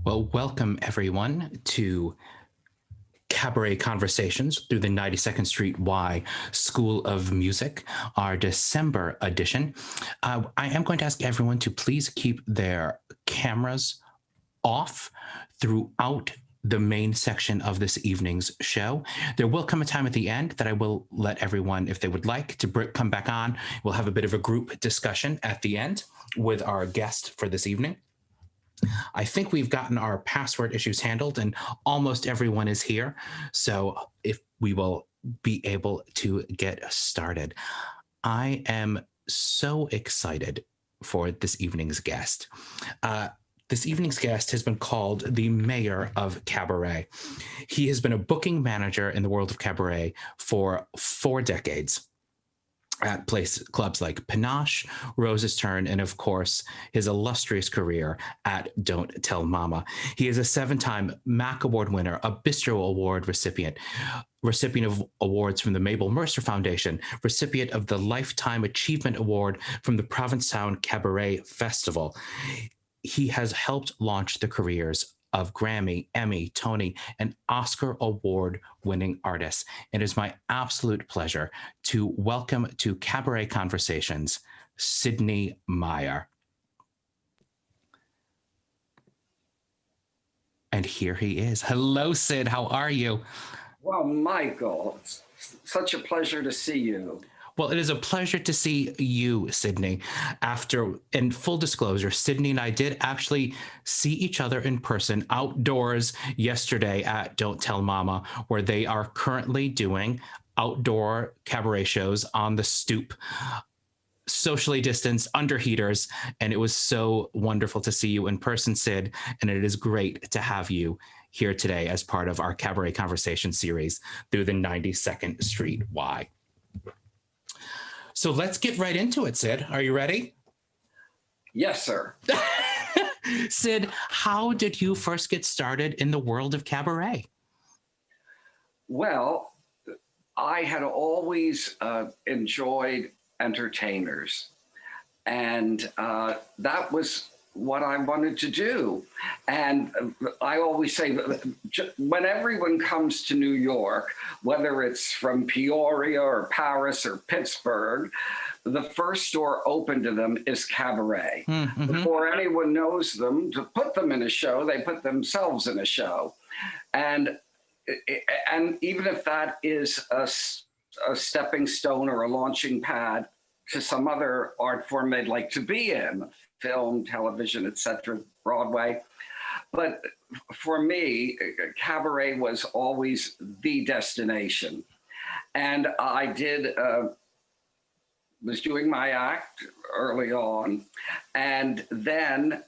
Well, welcome everyone to Cabaret Conversations through the 92nd Street Y School of Music, our December edition. I am going to ask everyone to please keep their cameras off throughout the main section of this evening's show. There will come a time at the end that I will let everyone, if they would like, to come back on. We'll have a bit of a group discussion at the end with our guest for this evening. I think we've gotten our password issues handled and almost everyone is here. So if we will be able to get started. I am so excited for this evening's guest. This evening's guest has been called the mayor of cabaret. He has been a booking manager in the world of cabaret for 4 decades. At clubs like Panache, Rose's Turn, and of course, his illustrious career at Don't Tell Mama. He is a 7-time MAC Award winner, a Bistro Award recipient of awards from the Mabel Mercer Foundation, recipient of the Lifetime Achievement Award from the Provincetown Cabaret Festival. He has helped launch the careers of Grammy, Emmy, Tony, and Oscar Award-winning artists. It is my absolute pleasure to welcome to Cabaret Conversations, Sidney Myer. And here he is. Hello, Sid. How are you? Well, Michael, it's such a pleasure to see you. Well, it is a pleasure to see you, Sidney. In full disclosure, Sidney and I did actually see each other in person outdoors yesterday at Don't Tell Mama, where they are currently doing outdoor cabaret shows on the stoop, socially distanced, under heaters, and it was so wonderful to see you in person, Sid, and it is great to have you here today as part of our Cabaret Conversation series through the 92nd Street Y. So let's get right into it, Sid. Are you ready? Yes, sir. Sid, how did you first get started in the world of cabaret? Well, I had always enjoyed entertainers, and that was what I wanted to do. And I always say, when everyone comes to New York, whether it's from Peoria or Paris or Pittsburgh, the first door open to them is cabaret. Mm-hmm. Before anyone knows them, to put them in a show, they put themselves in a show. And even if that is a stepping stone or a launching pad to some other art form they'd like to be in, film, television, etc., Broadway. But for me, cabaret was always the destination. And I was doing my act early on. And then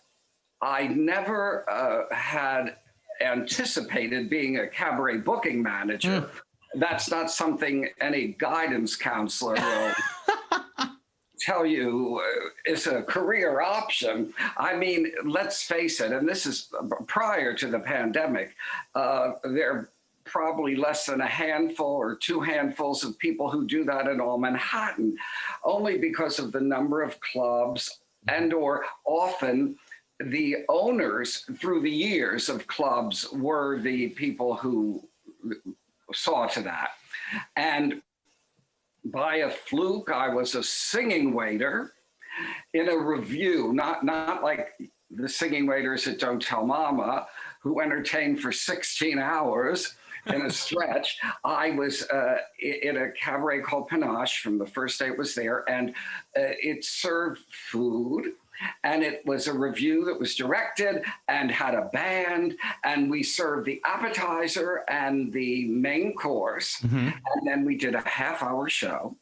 I never had anticipated being a cabaret booking manager. That's not something any guidance counselor will tell you is a career option. I mean, let's face it, and this is prior to the pandemic, there are probably less than a handful or 2 handfuls of people who do that in all Manhattan, only because of the number of clubs and or often the owners through the years of clubs were the people who saw to that. And by a fluke, I was a singing waiter in a review, not like the singing waiters at Don't Tell Mama, who entertained for 16 hours in a stretch. I was in a cabaret called Panache from the first day it was there, and it served food. And it was a review that was directed and had a band, and we served the appetizer and the main course. Mm-hmm. And then we did a half-hour show.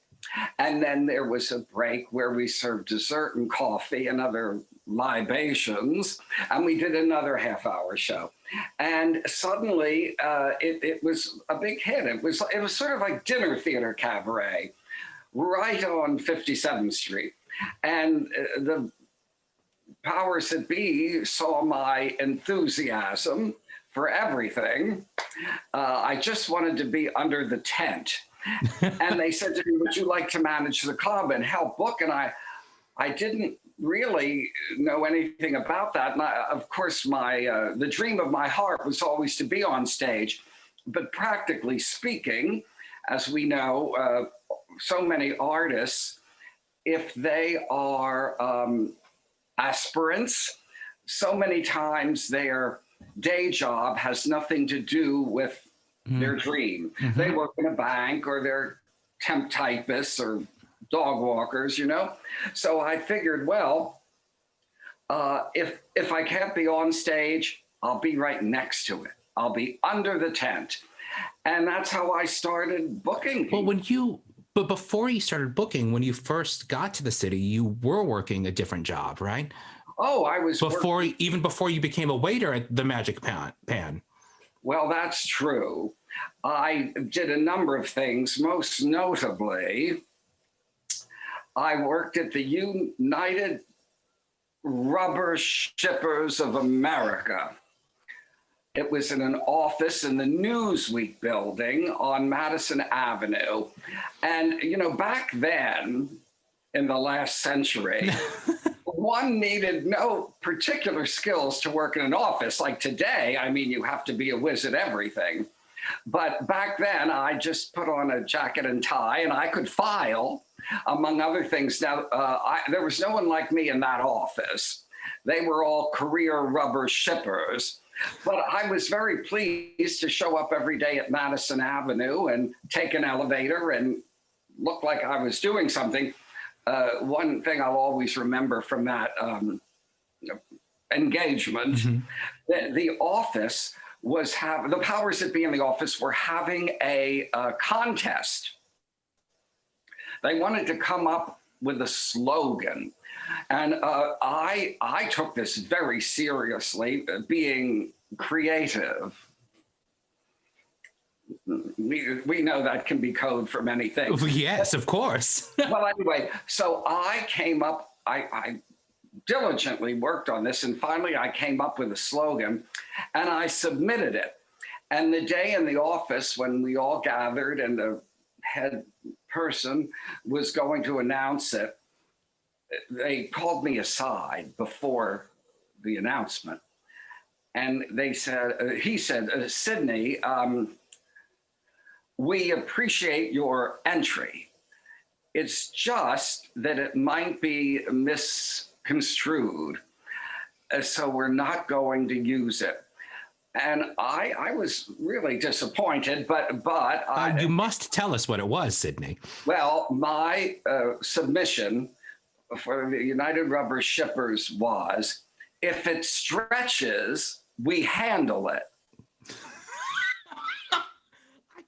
And then there was a break where we served dessert and coffee and other libations, and we did another half-hour show. And suddenly it was a big hit. It was sort of like dinner theater cabaret right on 57th Street. And the powers that be saw my enthusiasm for everything. I just wanted to be under the tent. And they said to me, would you like to manage the club and help book? And I didn't really know anything about that. And of course, the dream of my heart was always to be on stage. But practically speaking, as we know, so many artists, if they are aspirants, so many times their day job has nothing to do with their dream. They work in a bank, or they're temp typists or dog walkers, So I figured, well, if I can't be on stage, I'll be right next to it. I'll be under the tent. And that's how I started booking people. But before you started booking, when you first got to the city, you were working a different job, right? Oh, I was even before you became a waiter at the Magic Pan. Well, that's true. I did a number of things. Most notably, I worked at the United Rubber Shippers of America. It was in an office in the Newsweek building on Madison Avenue. And, back then, in the last century, one needed no particular skills to work in an office. Like today, you have to be a whiz at everything. But back then, I just put on a jacket and tie, and I could file, among other things. Now, there was no one like me in that office. They were all career rubber shippers. But I was very pleased to show up every day at Madison Avenue and take an elevator and look like I was doing something. One thing I'll always remember from that engagement, the office was the powers that be in the office were having a contest. They wanted to come up with a slogan. And I took this very seriously, being creative. We know that can be code for many things. Yes, of course. Well, anyway, so I came up, I diligently worked on this, and finally I came up with a slogan, and I submitted it. And the day in the office when we all gathered and the head person was going to announce it, they called me aside before the announcement, and he said, Sidney, we appreciate your entry. It's just that it might be misconstrued, so we're not going to use it. And I was really disappointed, but you must tell us what it was, Sidney. Well, my submission for the United Rubber Shippers was, if it stretches, we handle it. I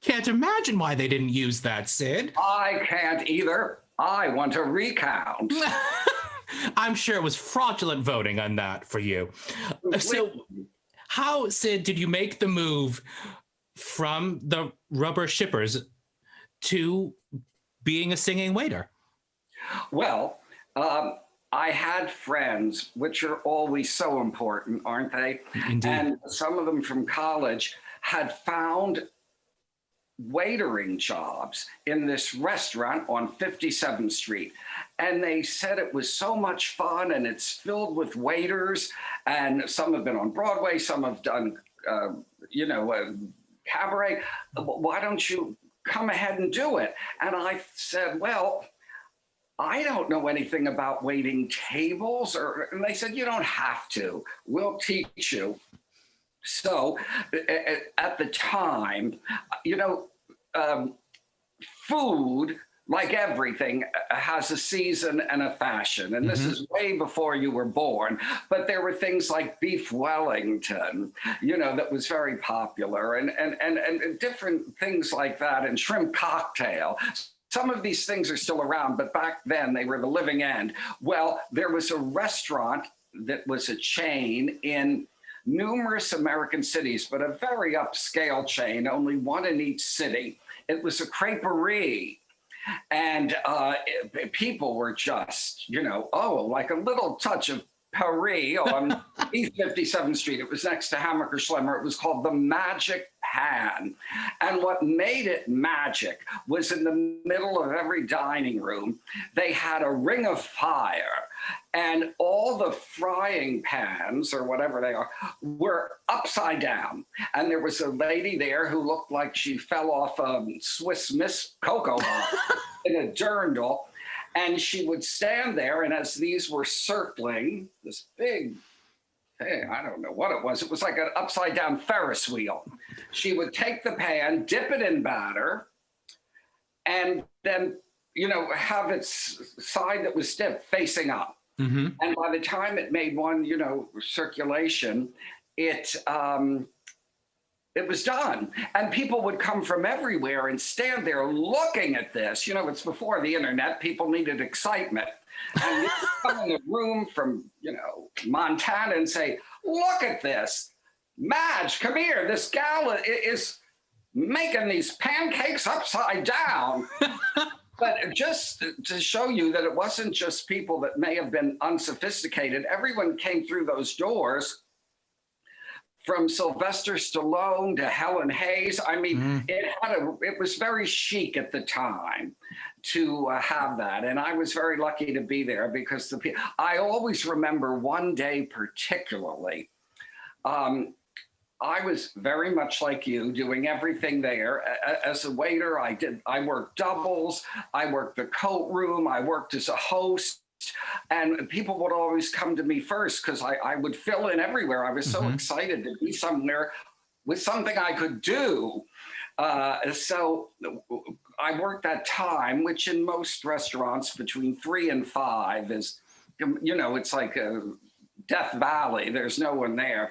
can't imagine why they didn't use that, Sid. I can't either. I want to recount. I'm sure it was fraudulent voting on that for you. So how, Sid, did you make the move from the Rubber Shippers to being a singing waiter? Well, I had friends, which are always so important, aren't they? Indeed. And some of them from college had found waitering jobs in this restaurant on 57th Street. And they said it was so much fun, and it's filled with waiters, and some have been on Broadway, some have done, cabaret. Why don't you come ahead and do it? And I said, well, I don't know anything about waiting tables, and they said, you don't have to, we'll teach you. So at the time, food, like everything, has a season and a fashion. And this is way before you were born. But there were things like beef Wellington, that was very popular, and different things like that, and shrimp cocktail. Some of these things are still around, but back then they were the living end. Well, there was a restaurant that was a chain in numerous American cities, but a very upscale chain, only one in each city. It was a creperie. And people were just, like a little touch of Paris on East 57th Street. It was next to Hammacher Schlemmer. It was called the Magic Pan. And what made it magic was in the middle of every dining room, they had a ring of fire. and all the frying pans, or whatever they are, were upside down. And there was a lady there who looked like she fell off a Swiss Miss Cocoa Bar in a dirndl. And she would stand there, and as these were circling, this big, hey, I don't know what it was. It was like an upside down Ferris wheel. She would take the pan, dip it in batter, and then, you know, have its side that was dipped facing up. Mm-hmm. And by the time it made one, you know, circulation, it was done. And people would come from everywhere and stand there looking at this. You know, it's before the internet. People needed excitement. And you come in a room from, you know, Montana and say, look at this. Madge, come here. This gal is making these pancakes upside down. But just to show you that it wasn't just people that may have been unsophisticated. Everyone came through those doors, from Sylvester Stallone to Helen Hayes. I mean, it was very chic at the time to have that. And I was very lucky to be there, because I always remember one day particularly, I was very much like you, doing everything there. As a waiter, I worked doubles, I worked the coat room, I worked as a host. And people would always come to me first, because I would fill in everywhere. I was so excited to be somewhere with something I could do. So I worked that time, which in most restaurants between 3 and 5 is, you know, it's like a Death Valley. There's no one there.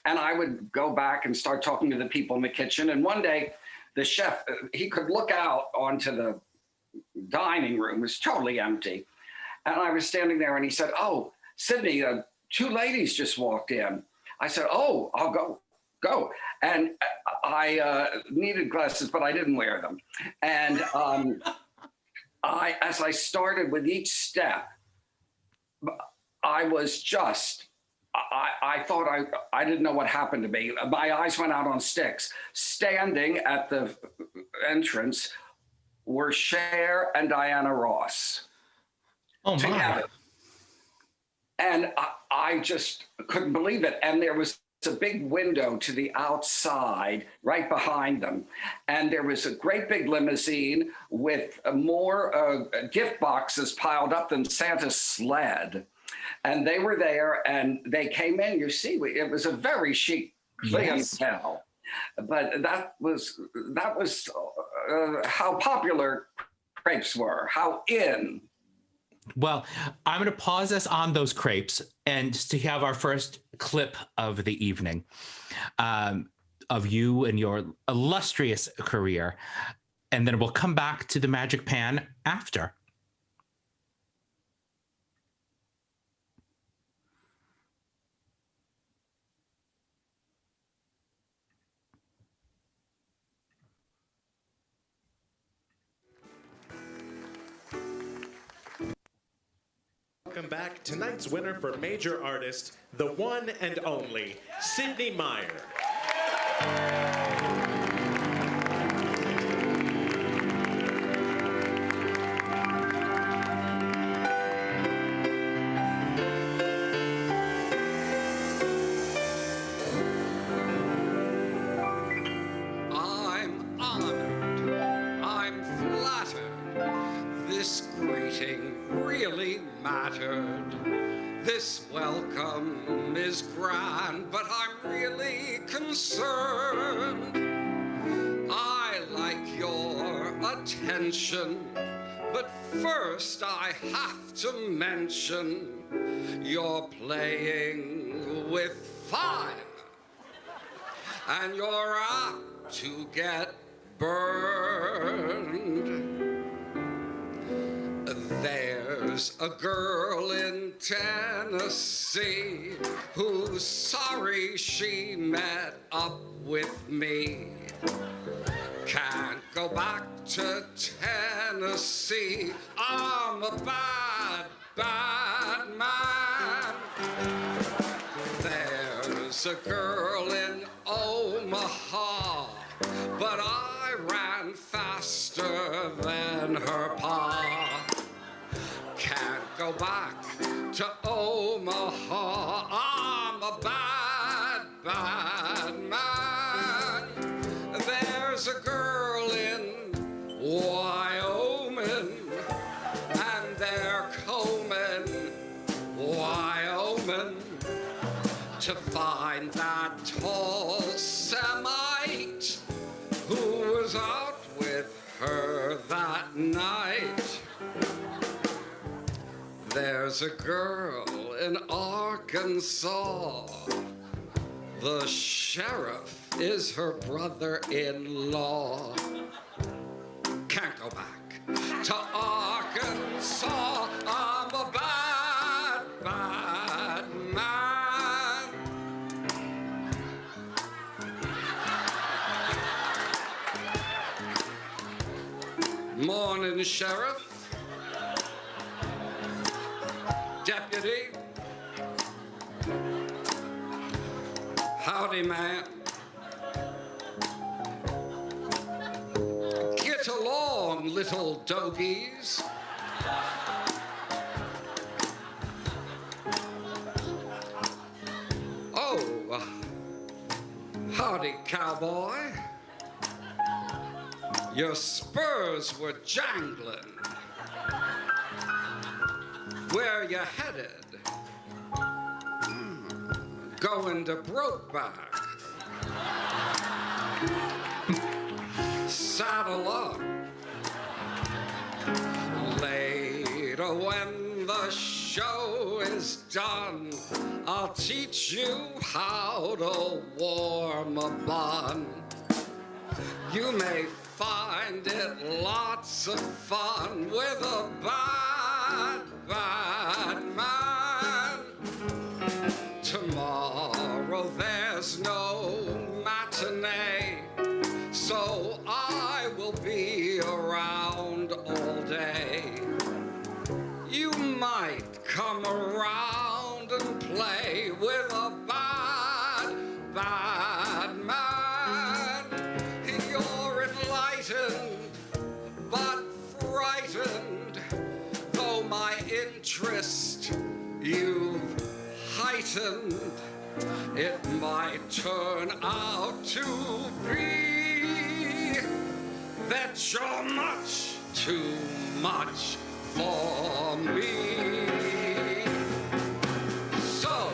And I would go back and start talking to the people in the kitchen. And one day the chef, he could look out onto the dining room. It was totally empty. And I was standing there, and he said, oh, Sidney, 2 ladies just walked in. I said, oh, I'll go. And I needed glasses, but I didn't wear them. And as I started with each step, I was just, I thought I didn't know what happened to me. My eyes went out on sticks. Standing at the entrance were Cher and Diana Ross. Oh, my. Together. And I just couldn't believe it. And there was a big window to the outside right behind them. And there was a great big limousine with more gift boxes piled up than Santa's sled. And they were there, and they came in. You see, it was a very chic clientele. But that was how popular crepes were, how in. Well, I'm going to pause us on those crepes and just to have our first clip of the evening of you and your illustrious career. And then we'll come back to the Magic Pan after. Welcome back. Tonight's winner for Major Artist, the one and only Sidney Myer. I'm honored. I'm flattered. This greeting really mattered. This welcome is grand, but I'm really concerned. I like your attention, but first I have to mention you're playing with fire, and you're apt to get burned. There's a girl in Tennessee who's sorry she met up with me. Can't go back to Tennessee. I'm a bad, bad man. There's a girl in Omaha, but I ran faster than her pa. Can't go back to Omaha, I'm a bad, bad man. There's a girl in Wyoming, and they're combing Wyoming to find that tall Semite who was out with her that night. There's a girl in Arkansas. The sheriff is her brother-in-law. Can't go back to Arkansas. I'm a bad, bad man. Morning, Sheriff. Deputy. Howdy, man. Get along, little dogies. Oh, howdy, cowboy. Your spurs were jangling. Where you headed? Going to Brokeback. Saddle up. Later when the show is done, I'll teach you how to warm a bun. You may find it lots of fun with a bad, bad man. Tomorrow there's no matinee, so I will be around all day. You might come around and play with a bad, bad man. You're enlightened, but frightened, though my interest you've heightened. It might turn out to be that you're much too much for me. So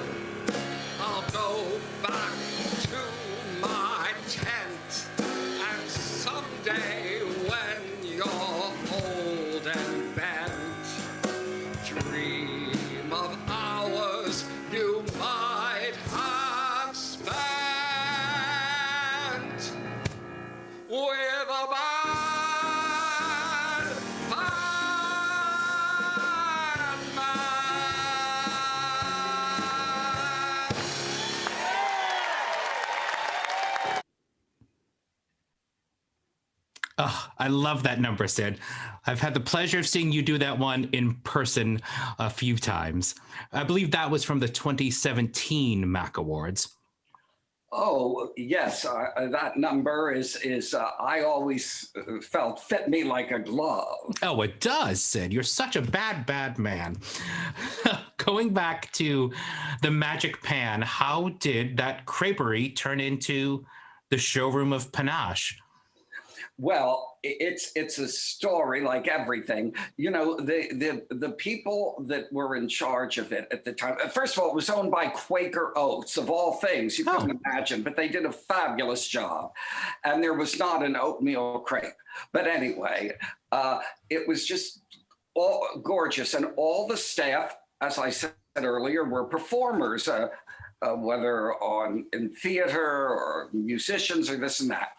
I'll go back to my tent, and someday when you're old and bent, dream of hours you might have spent with a bad, bad man. Oh, I love that number, Sid. I've had the pleasure of seeing you do that one in person a few times. I believe that was from the 2017 Mac Awards. Oh, yes, that number is I always felt fit me like a glove. Oh, it does, Sid. You're such a bad, bad man. Going back to the Magic Pan, how did that creperie turn into the showroom of Panache? Well, it's a story like everything. You know, the people that were in charge of it at the time. First of all, it was owned by Quaker Oats, of all things. You couldn't imagine, but they did a fabulous job. And there was not an oatmeal crepe. But anyway, it was just all gorgeous. And all the staff, as I said earlier, were performers, whether in theater or musicians or this and that.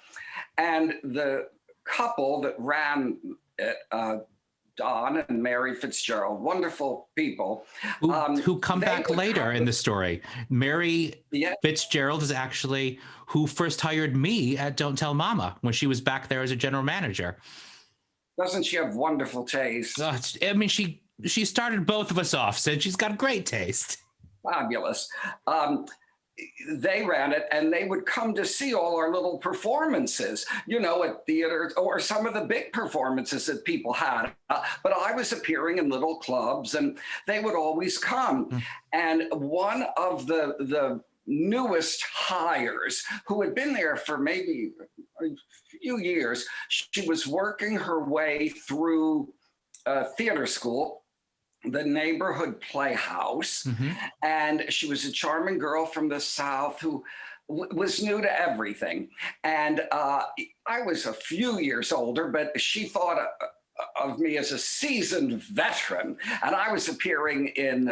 And the couple that ran it, Don and Mary Fitzgerald, wonderful people. Who come back later in the story. Mary Fitzgerald is actually who first hired me at Don't Tell Mama when she was back there as a general manager. Doesn't she have wonderful taste? I mean, she started both of us off, Sid. She's got great taste. Fabulous. they ran it, and they would come to see all our little performances, at theaters or some of the big performances that people had. But I was appearing in little clubs, and they would always come. And one of the newest hires, who had been there for maybe a few years, she was working her way through theater school, the neighborhood playhouse. And she was a charming girl from the South who was new to everything. And I was a few years older, but she thought of me as a seasoned veteran. And I was appearing in,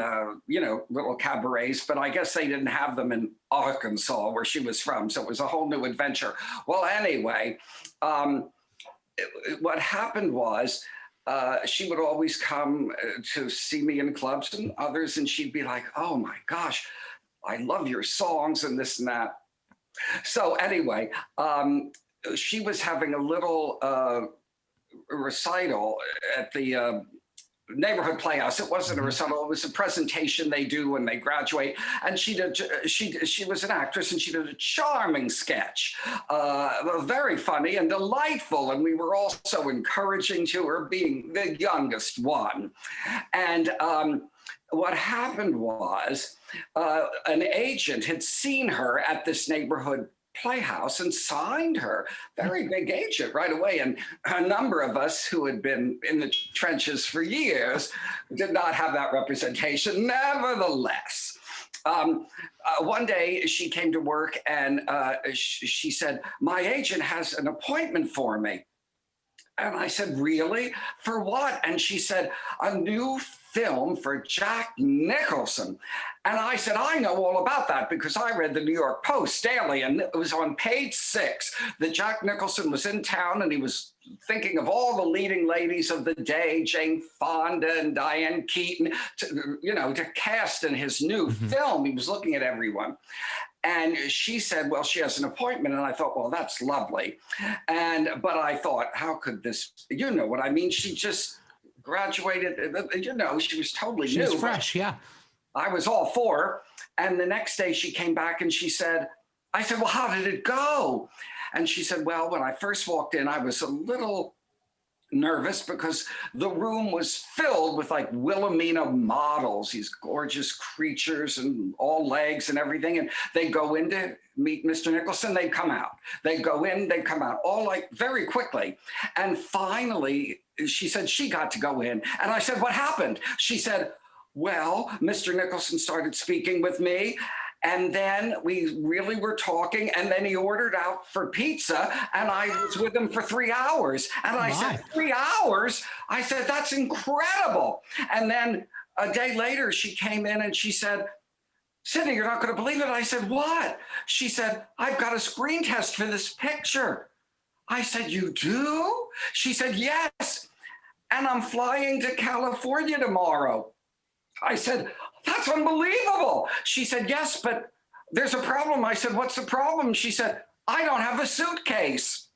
little cabarets, but I guess they didn't have them in Arkansas, where she was from. So it was a whole new adventure. Well, anyway, what happened was, she would always come to see me in clubs and others, and she'd be like, "Oh my gosh, I love your songs," and this and that. So anyway, she was having a little recital at the neighborhood playhouse. It wasn't a recital, it was a presentation they do when they graduate. And she was an actress, and she did a charming sketch, very funny and delightful. And we were also encouraging to her, being the youngest one. And what happened was an agent had seen her at this neighborhood playhouse and signed her, very big agent, right away. And a number of us who had been in the trenches for years did not have that representation. Nevertheless, one day she came to work, and she said, "My agent has an appointment for me." And I said, "Really? For what?" And she said, "A new film for Jack Nicholson." And I said, "I know all about that, because I read the New York Post daily, and it was on page 6 that Jack Nicholson was in town, and he was thinking of all the leading ladies of the day, Jane Fonda and Diane Keaton, to cast in his new film. He was looking at everyone." And she said, "Well, she has an appointment." And I thought, well, that's lovely. But I thought, how could this, you know what I mean? She just graduated, she was totally new. She was fresh, yeah. I was all for her. And the next day she came back and I said, "Well, how did it go?" And she said, "Well, when I first walked in, I was a little nervous, because the room was filled with like Wilhelmina models, these gorgeous creatures and all legs and everything. And they go in to meet Mr. Nicholson, they come out. They go in, they come out, all like very quickly. And finally, she said she got to go in. And I said, "What happened?" She said, "Well, Mr. Nicholson started speaking with me, and then we really were talking, and then he ordered out for pizza, and I was with him for 3 hours." And I said, 3 hours? I said, "That's incredible." And then a day later, she came in and she said, "Sidney, you're not going to believe it." I said, "What?" She said, "I've got a screen test for this picture." I said, "You do?" She said, "Yes. And I'm flying to California tomorrow." I said, "That's unbelievable." She said, "Yes, but there's a problem." I said, "What's the problem?" She said, "I don't have a suitcase."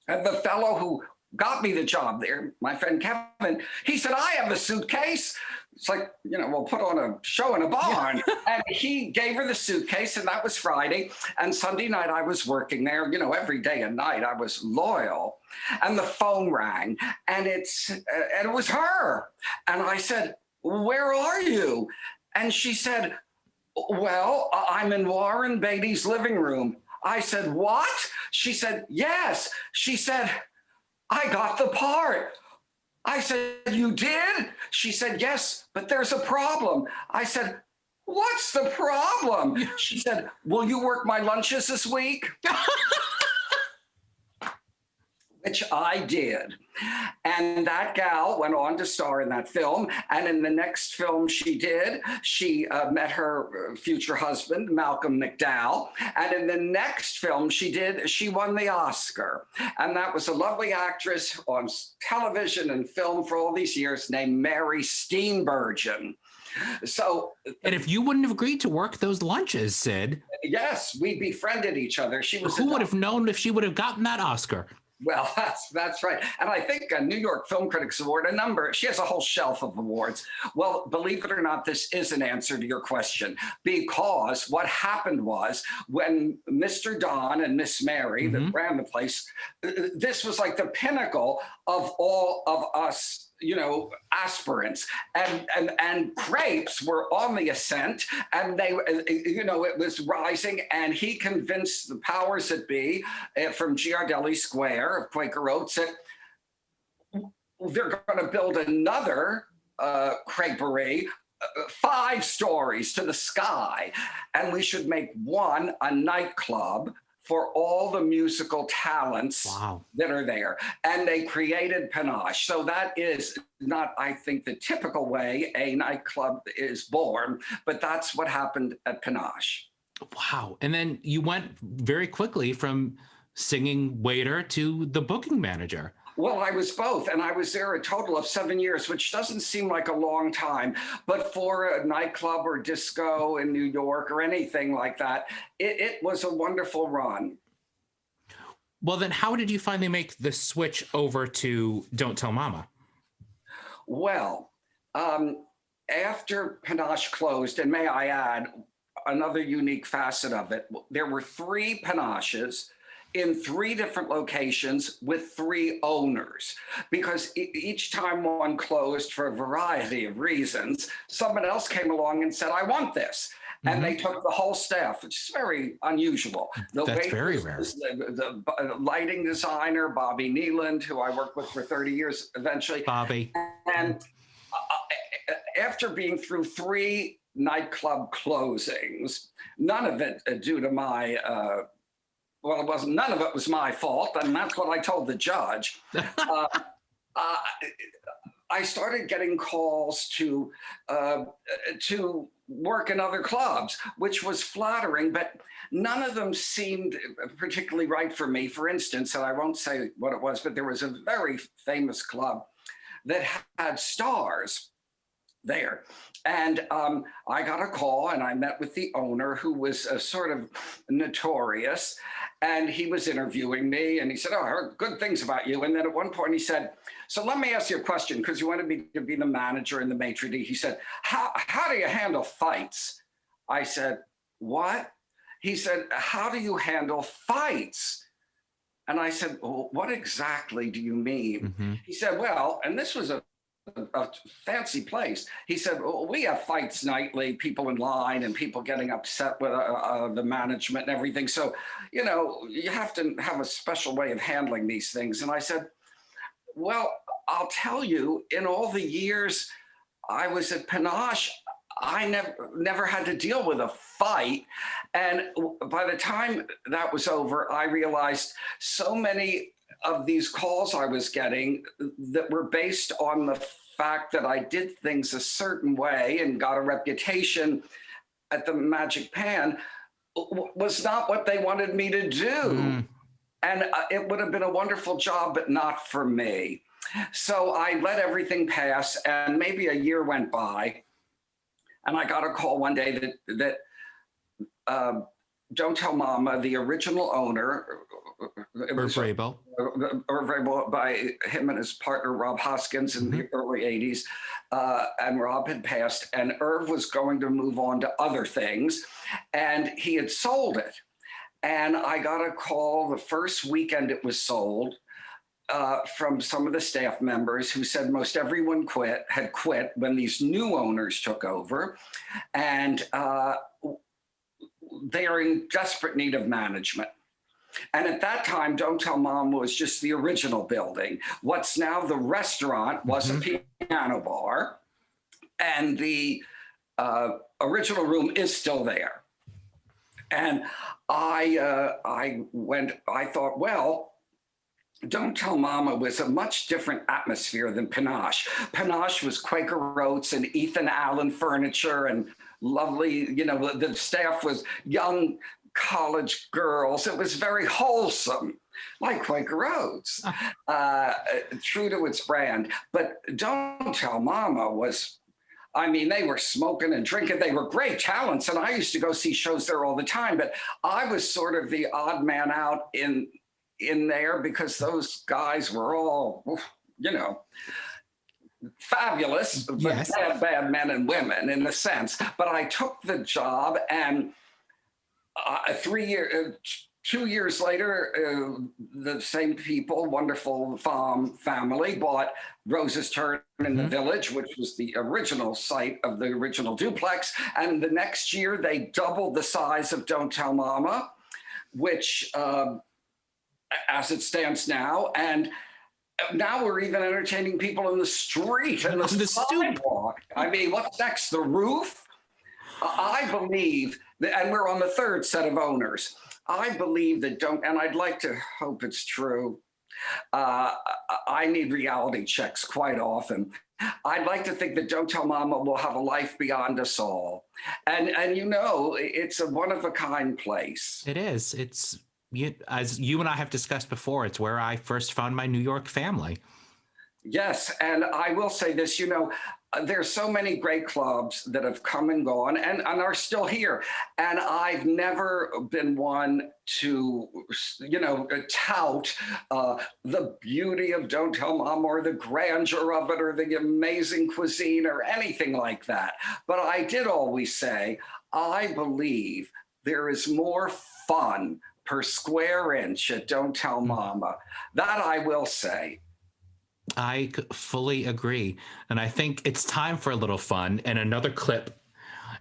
And the fellow who got me the job there, my friend Kevin, he said, "I have a suitcase." It's like, we'll put on a show in a barn. Yeah. And he gave her the suitcase, and that was Friday. And Sunday night I was working there, every day and night. I was loyal. And the phone rang, and it was her. And I said, "Where are you?" And she said, "Well, I'm in Warren Beatty's living room." I said, "What?" She said, "Yes." She said, "I got the part." I said, "You did?" She said, "Yes, but there's a problem." I said, "What's the problem?" She said, "Will you work my lunches this week?" Which I did. And that gal went on to star in that film. And in the next film she did, she met her future husband, Malcolm McDowell. And in the next film she did, she won the Oscar. And that was a lovely actress on television and film for all these years named Mary Steenburgen. So, and if you wouldn't have agreed to work those lunches, Sid. Yes, we befriended each other. She was. Who would have known if she would have gotten that Oscar? Well, that's right. And I think a New York Film Critics Award, she has a whole shelf of awards. Well, believe it or not, this is an answer to your question, because what happened was when Mr. Don and Miss Mary that ran the place, this was like the pinnacle of all of us, aspirants, and crepes were on the ascent, and they, it was rising, and he convinced the powers that be from Giardelli Square of Quaker Oats that they're going to build another creperie 5 stories to the sky, and we should make one a nightclub for all the musical talents that are there. And they created Panache. So that is not, I think, the typical way a nightclub is born, but that's what happened at Panache. Wow. And then you went very quickly from singing waiter to the booking manager. Well, I was both, and I was there a total of 7 years, which doesn't seem like a long time, but for a nightclub or disco in New York or anything like that, it was a wonderful run. Well, then how did you finally make the switch over to Don't Tell Mama? Well, after Panache closed, and may I add, another unique facet of it, there were 3 Panaches in 3 different locations with 3 owners, because each time one closed for a variety of reasons, someone else came along and said, I want this. And they took the whole staff, which is very unusual. That's very rare. The lighting designer, Bobby Neeland, who I worked with for 30 years eventually. Bobby. And after being through 3 nightclub closings, none of it due to my well, it wasn't. None of it was my fault, and that's what I told the judge. I started getting calls to work in other clubs, which was flattering, but none of them seemed particularly right for me. For instance, and I won't say what it was, but there was a very famous club that had stars there. And I got a call, and I met with the owner, who was sort of notorious, and he was interviewing me, and he said, oh, I heard good things about you. And then at one point he said, so let me ask you a question, because you wanted me to be the manager and the maitre d'. He said, how do you handle fights? I said, what? He said, how do you handle fights? And I said, well, what exactly do you mean? He said, well, and this was a fancy place. He said, well, we have fights nightly, people in line and people getting upset with the management and everything. So, you have to have a special way of handling these things. And I said, well, I'll tell you, in all the years I was at Panache, I never had to deal with a fight. And by the time that was over, I realized so many of these calls I was getting that were based on the fact that I did things a certain way and got a reputation at the Magic Pan was not what they wanted me to do. And it would have been a wonderful job, but not for me. So I let everything pass, and maybe a year went by, and I got a call one day that Don't Tell Mama, the original owner, Irv Rabel, by him and his partner Rob Hoskins in the early 80s, and Rob had passed, and Irv was going to move on to other things, and he had sold it. And I got a call the first weekend it was sold from some of the staff members who said most everyone had quit when these new owners took over, and they are in desperate need of management. And at that time, Don't Tell Mom was just the original building. What's now the restaurant was a piano bar, and the original room is still there. And I thought, well, Don't Tell Mama was a much different atmosphere than Panache. Panache was Quaker Oats and Ethan Allen furniture and lovely, the staff was young college girls. It was very wholesome, like Quaker Oats, true to its brand. But Don't Tell Mama was, they were smoking and drinking. They were great talents, and I used to go see shows there all the time, but I was sort of the odd man out in in there because those guys were all, you know, fabulous, but Yes. bad men and women in a sense. But I took the job, and 2 years later, the same people, wonderful family, bought Rose's Turn in the Village, which was the original site of the original duplex. And the next year, they doubled the size of Don't Tell Mama, which, as it stands now, and now we're even entertaining people in the street and the sidewalk. I mean, what's next? The roof? I believe that, and we're on the third set of owners. I believe that and I'd like to hope it's true. I need reality checks quite often. I'd like to think that Don't Tell Mama will have a life beyond us all. And you know, it's a one-of-a-kind place. It is. It's, as you and I have discussed before, it's where I first found my New York family. Yes, and I will say this, you know, there's so many great clubs that have come and gone and are still here. And I've never been one to, you know, tout the beauty of Don't Tell Mom or the grandeur of it or the amazing cuisine or anything like that. But I did always say, I believe there is more fun per square inch at Don't Tell Mama. That I will say. I fully agree. And I think it's time for a little fun and another clip.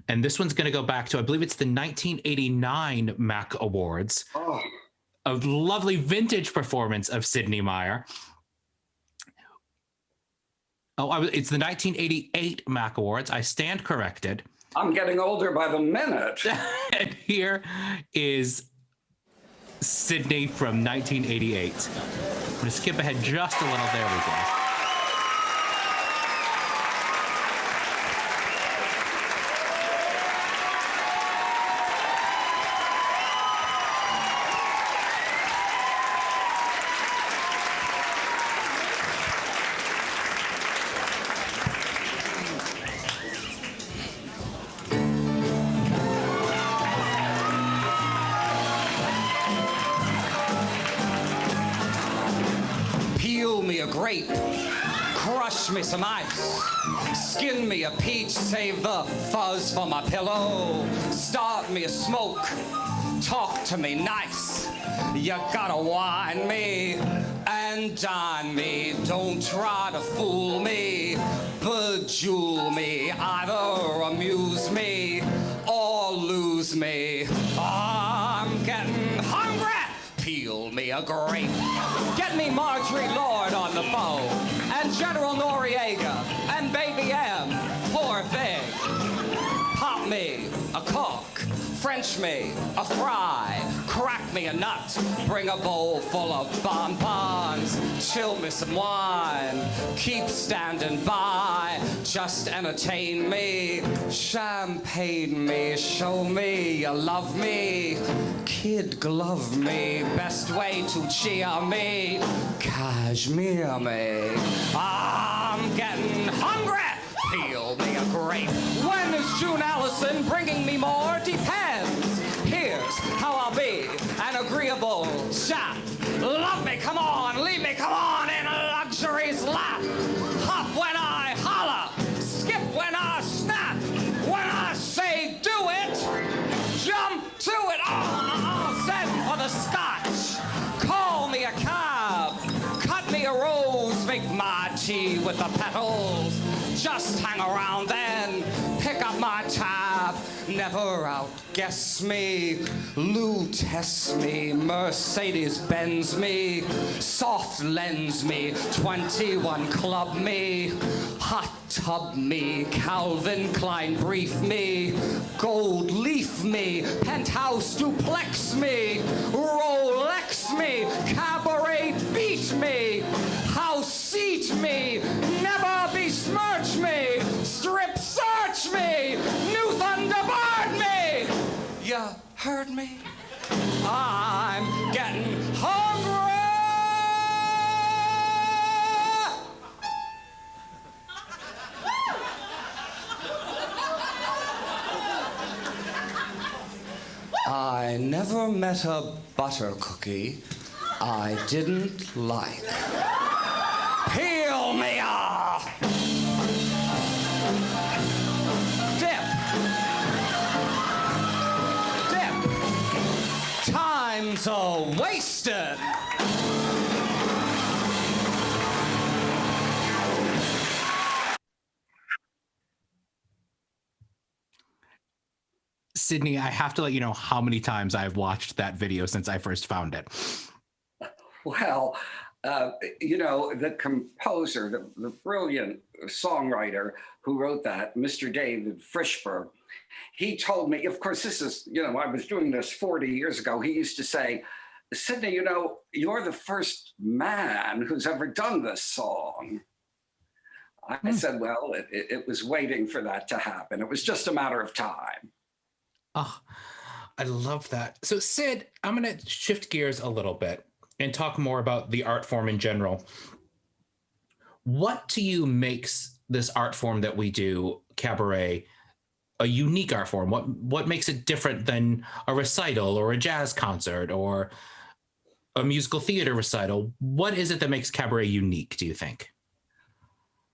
And this one's going to go back to, I believe it's the 1989 MAC Awards. Oh. A lovely vintage performance of Sidney Myer. It's the 1988 MAC Awards. I stand corrected. I'm getting older by the minute. And here is Sidney from 1988. I'm going to skip ahead just a little. There we go. Grape, crush me some ice, skin me a peach, save the fuzz for my pillow, start me a smoke, talk to me nice, you gotta wine me and dine me, don't try to fool me, bejewel me, either amuse me or lose me, I'm getting hungry. Peel me a grape. Get me Marjorie Lord on the phone, and General Noriega, and Baby M, poor thing. Pop me a cork, French me a fry, crack me a nut, bring a bowl full of bonbons, chill me some wine, keep standing by, just entertain me, champagne me, show me you love me, kid glove me, best way to cheer me, cashmere me, I'm getting hungry. Peel me a grape. When is June Allison bringing me more? Depends. Here's how I'll be an agreeable chap. Love me, come on. Leave me, come on, in luxury's lap. Hop when I holler. Skip when I snap. When I say do it, jump to it. Oh, send for the scotch. Call me a cab. Cut me a rose. Make my tea with the petals. Just hang around then, pick up my tab, never outguess me, Lou test me, Mercedes Benz me, soft lens me, 21 club me, hot tub me, Calvin Klein brief me, gold leaf me, penthouse duplex me, Rolex me, cabaret beat me, house seat me, never besmirch me, strip search me, new Thunderbird me. You heard me? I'm getting hungry. I never met a butter cookie I didn't like. Peel me off! Dip! Dip! Time's a-wasted! Sidney, I have to let you know how many times I've watched that video since I first found it. Well, the composer, the brilliant songwriter who wrote that, Mr. David Frischberg, he told me, of course, this is, I was doing this 40 years ago. He used to say, Sidney, you're the first man who's ever done this song. I said, well, it was waiting for that to happen. It was just a matter of time. Oh, I love that. So, Sid, I'm going to shift gears a little bit and talk more about the art form in general. What to you makes this art form that we do, cabaret, a unique art form? What makes it different than a recital or a jazz concert or a musical theater recital? What is it that makes cabaret unique, do you think?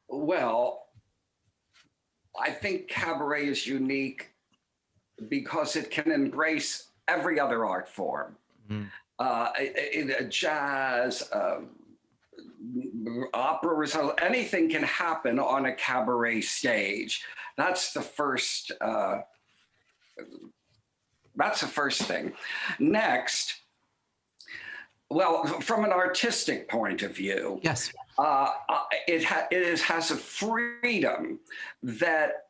Well, I think cabaret is unique because it can embrace every other art form. In a jazz, opera recital, anything can happen on a cabaret stage. That's the first thing. Next, well, from an artistic point of view, Yes. It has a freedom that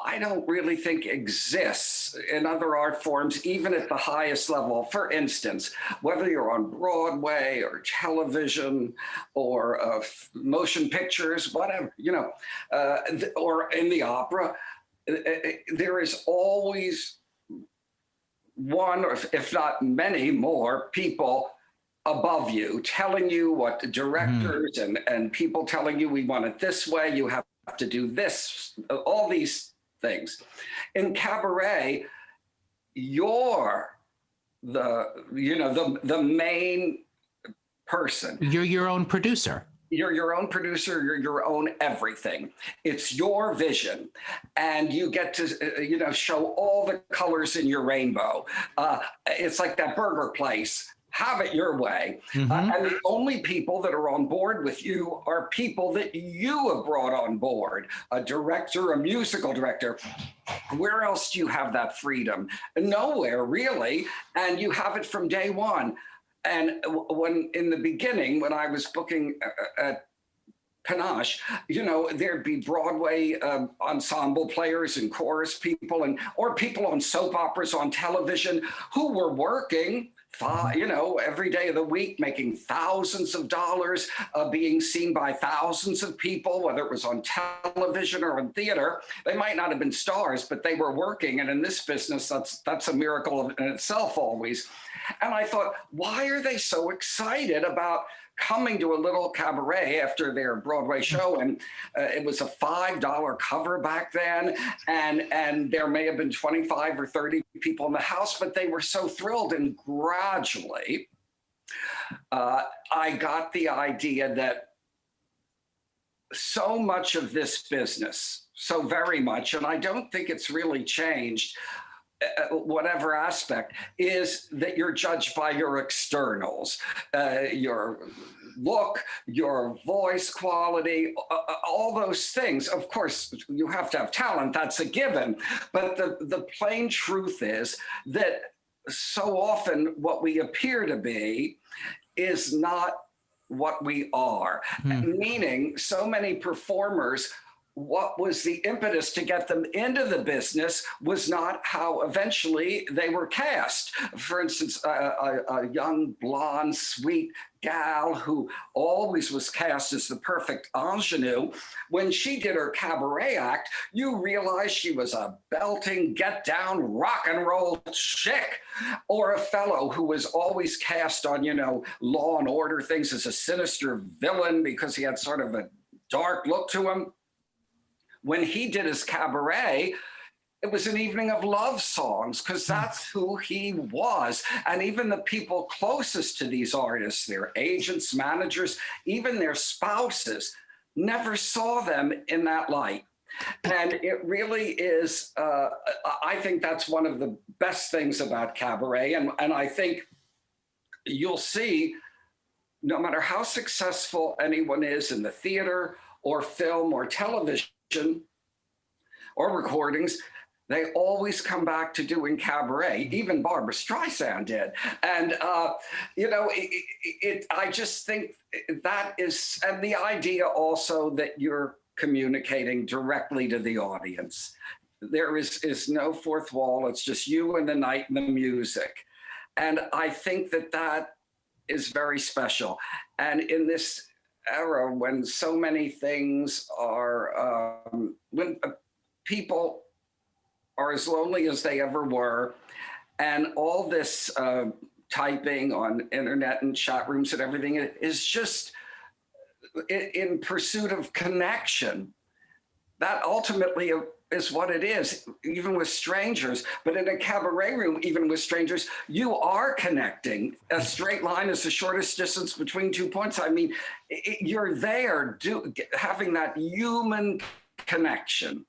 I don't really think exists in other art forms, even at the highest level. For instance, whether you're on Broadway or television or motion pictures, whatever, or in the opera, there is always one, or if not many more people above you telling you what the directors and people telling you, we want it this way, you have to do this, all these things. In cabaret, you're the main person. You're your own producer. You're your own producer, you're your own everything. It's your vision. And you get to, show all the colors in your rainbow. It's like that burger place. Have it your way. And the only people that are on board with you are people that you have brought on board, a director, a musical director. Where else do you have that freedom? Nowhere, really. And you have it from day one. And when in the beginning, when I was booking at Panache, there'd be Broadway ensemble players and chorus people or people on soap operas on television who were working every day of the week, making thousands of dollars, being seen by thousands of people, whether it was on television or in theater. They might not have been stars, but they were working. And in this business, that's a miracle in itself always. And I thought, why are they so excited about coming to a little cabaret after their Broadway show? And it was a $5 cover back then. And there may have been 25 or 30 people in the house, but they were so thrilled. And gradually, I got the idea that so much of this business, so very much, and I don't think it's really changed, whatever aspect, is that you're judged by your externals, your look, your voice quality, all those things. Of course, you have to have talent, that's a given. But the plain truth is that so often what we appear to be is not what we are. Meaning, so many performers, what was the impetus to get them into the business was not how eventually they were cast. For instance, a young, blonde, sweet gal who always was cast as the perfect ingenue, when she did her cabaret act, you realize she was a belting, get-down, rock and roll chick. Or a fellow who was always cast on, Law and Order things as a sinister villain because he had sort of a dark look to him. When he did his cabaret, it was an evening of love songs, because that's who he was. And even the people closest to these artists, their agents, managers, even their spouses, never saw them in that light. And it really is, I think that's one of the best things about Cabaret. And I think you'll see, no matter how successful anyone is in the theater or film or television or recordings, they always come back to doing Cabaret. Even Barbra Streisand did. And, I just think that is, and the idea also that you're communicating directly to the audience. There is no fourth wall. It's just you and the night and the music. And I think that is very special. And in this era, when so many things are, when people are as lonely as they ever were, and all this typing on internet and chat rooms and everything is just in pursuit of connection. That ultimately is what it is, even with strangers. But in a cabaret room, even with strangers, you are connecting. A straight line is the shortest distance between 2 points. I mean, you're there having that human connection.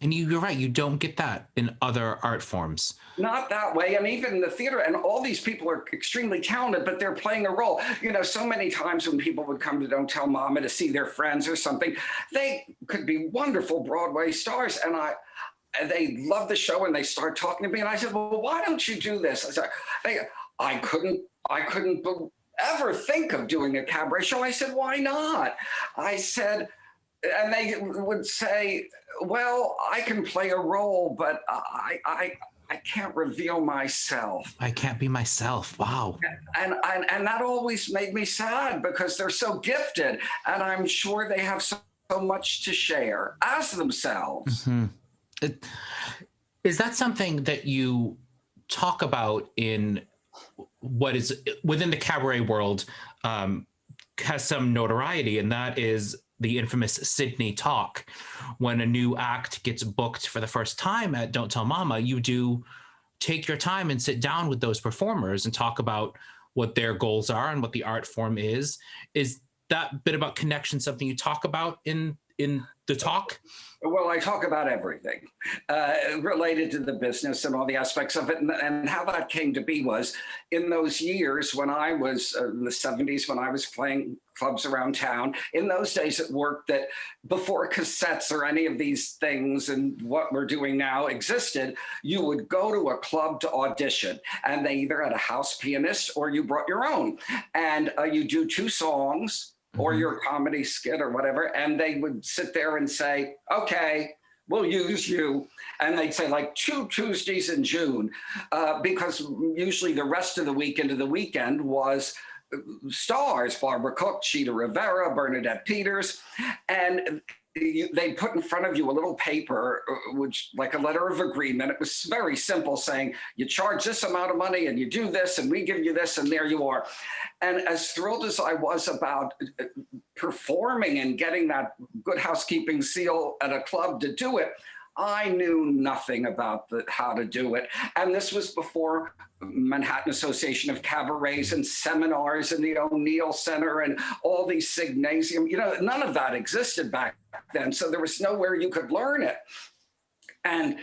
And you're right, you don't get that in other art forms. Not that way. And even in the theater, and all these people are extremely talented, but they're playing a role. So many times when people would come to Don't Tell Mama to see their friends or something, they could be wonderful Broadway stars. And they love the show, and they start talking to me. And I said, well, why don't you do this? I said, I couldn't ever think of doing a cabaret show. I said, why not? I said, and they would say, well, I can play a role, but I can't reveal myself. I can't be myself. Wow. And that always made me sad, because they're so gifted, and I'm sure they have so much to share as themselves. Mm-hmm. Is that something that you talk about in what is within the cabaret world, has some notoriety, and that is the infamous Sidney talk. When a new act gets booked for the first time at Don't Tell Mama, you do take your time and sit down with those performers and talk about what their goals are and what the art form is. Is that bit about connection something you talk about in the talk? Well, I talk about everything related to the business and all the aspects of it. And how that came to be was in those years when I was in the 70s, when I was playing clubs around town, in those days it worked that before cassettes or any of these things and what we're doing now existed, you would go to a club to audition, and they either had a house pianist or you brought your own. And you do 2 songs, or your comedy skit or whatever, and they would sit there and say, okay, we'll use you. And they'd say like 2 Tuesdays in June, because usually the rest of the week into the weekend was stars, Barbara Cook, Cheetah Rivera, Bernadette Peters, and they put in front of you a little paper, which like a letter of agreement. It was very simple, saying you charge this amount of money and you do this and we give you this, and there you are. And as thrilled as I was about performing and getting that good housekeeping seal at a club to do it, I knew nothing about how to do it. And this was before Manhattan Association of Cabarets and seminars and the O'Neill Center and all these Signasium. None of that existed back then. So there was nowhere you could learn it. And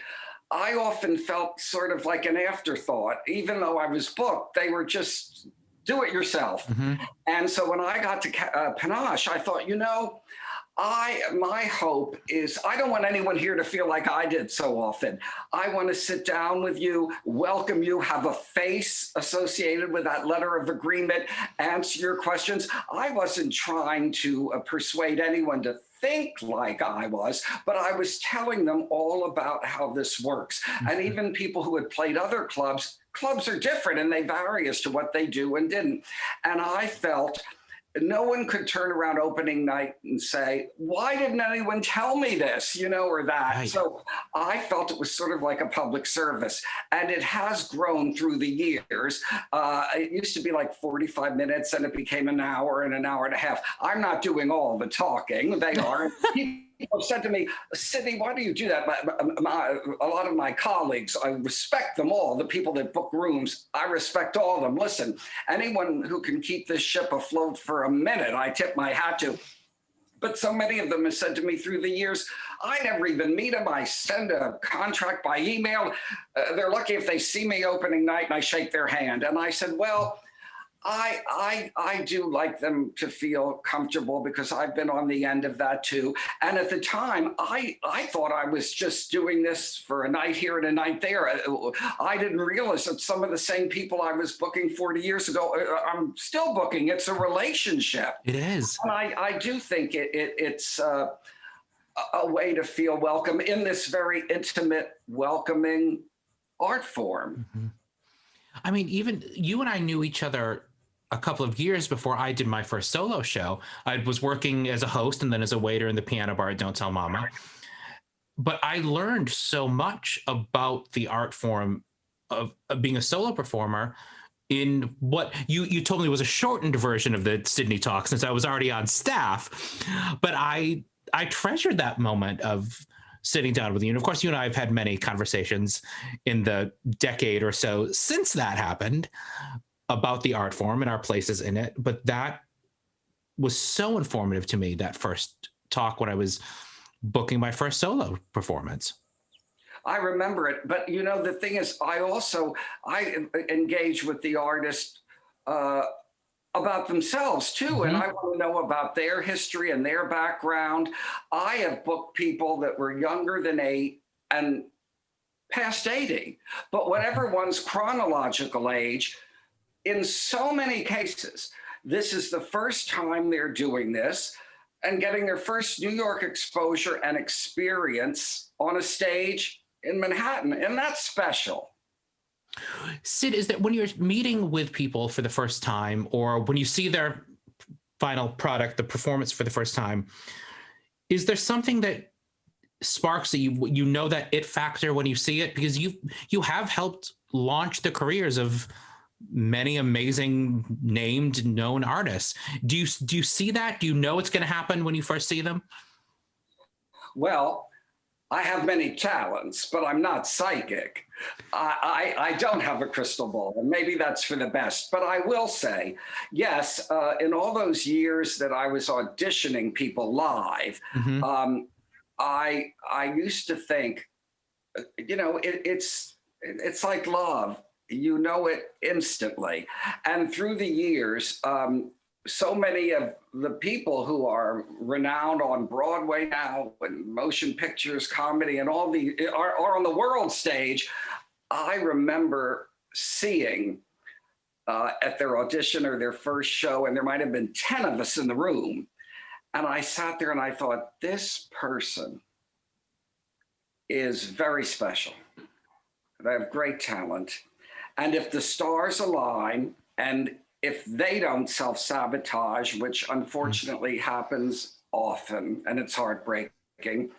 I often felt sort of like an afterthought. Even though I was booked, they were just do it yourself. Mm-hmm. And so when I got to Panache, I thought, my hope is I don't want anyone here to feel like I did so often. I want to sit down with you, welcome you, have a face associated with that letter of agreement, answer your questions. I wasn't trying to persuade anyone to think like I was, but I was telling them all about how this works. Mm-hmm. And even people who had played other clubs are different and they vary as to what they do and didn't. And I felt no one could turn around opening night and say, why didn't anyone tell me this, or that? Right. So I felt it was sort of like a public service, and it has grown through the years. It used to be like 45 minutes and it became an hour and a half. I'm not doing all the talking. They are. people said to me, Sidney, why do you do that? A lot of my colleagues, I respect them all, the people that book rooms, I respect all of them. Listen, anyone who can keep this ship afloat for a minute, I tip my hat to. But so many of them have said to me through the years, I never even meet them. I send a contract by email. They're lucky if they see me opening night and I shake their hand. And I said, well, I do like them to feel comfortable because I've been on the end of that too. And at the time, I thought I was just doing this for a night here and a night there. I didn't realize that some of the same people I was booking 40 years ago, I'm still booking. It's a relationship. It is. And I do think it's a way to feel welcome in this very intimate, welcoming art form. Mm-hmm. I mean, even you and I knew each other a couple of years before I did my first solo show. I was working as a host and then as a waiter in the piano bar at Don't Tell Mama. But I learned so much about the art form of being a solo performer in what you told me was a shortened version of the Sidney Talk, since I was already on staff. But I treasured that moment of sitting down with you. And of course, you and I have had many conversations in the decade or so since that happened about the art form and our places in it. But that was so informative to me, that first talk when I was booking my first solo performance. I remember it. But, you know, the thing is, I engage with the artist about themselves too. Mm-hmm. And I want to know about their history and their background. I have booked people that were younger than 8 and past 80, but whatever one's chronological age, in so many cases, this is the first time they're doing this and getting their first New York exposure and experience on a stage in Manhattan. And that's special. Sid, is that when you're meeting with people for the first time, or when you see their final product, the performance for the first time, is there something that sparks that you know that it factor when you see it? Because you have helped launch the careers of many amazing named known artists. Do you see that? Do you know it's going to happen when you first see them? Well, I have many talents, but I'm not psychic. I don't have a crystal ball, and maybe that's for the best. But I will say, yes, in all those years that I was auditioning people live, mm-hmm. I used to think, you know, it's like love. You know it instantly. And through the years, so many of the people who are renowned on Broadway now, and motion pictures, comedy, and all are on the world stage. I remember seeing at their audition or their first show, and there might have been 10 of us in the room. And I sat there and I thought, this person is very special. They have great talent. And if the stars align, and if they don't self-sabotage, which unfortunately happens often, and it's heartbreaking,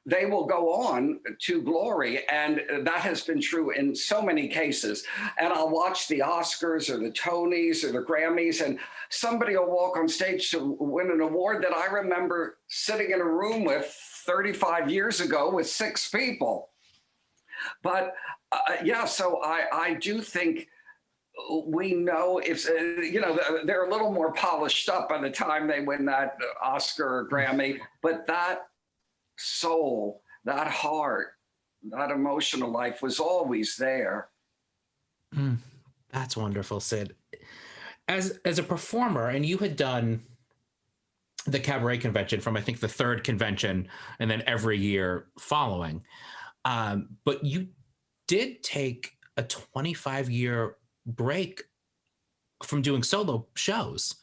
they will go on to glory. And that has been true in so many cases. And I'll watch the Oscars or the Tonys or the Grammys, and somebody will walk on stage to win an award that I remember sitting in a room with 35 years ago with 6 people. But yeah, so I do think we know if, you know, they're a little more polished up by the time they win that Oscar or Grammy, but that soul, that heart, that emotional life was always there. That's wonderful, Sid. As a performer, and you had done the Cabaret convention from, I think, the 3rd convention, and then every year following. But you did take a 25-year break from doing solo shows.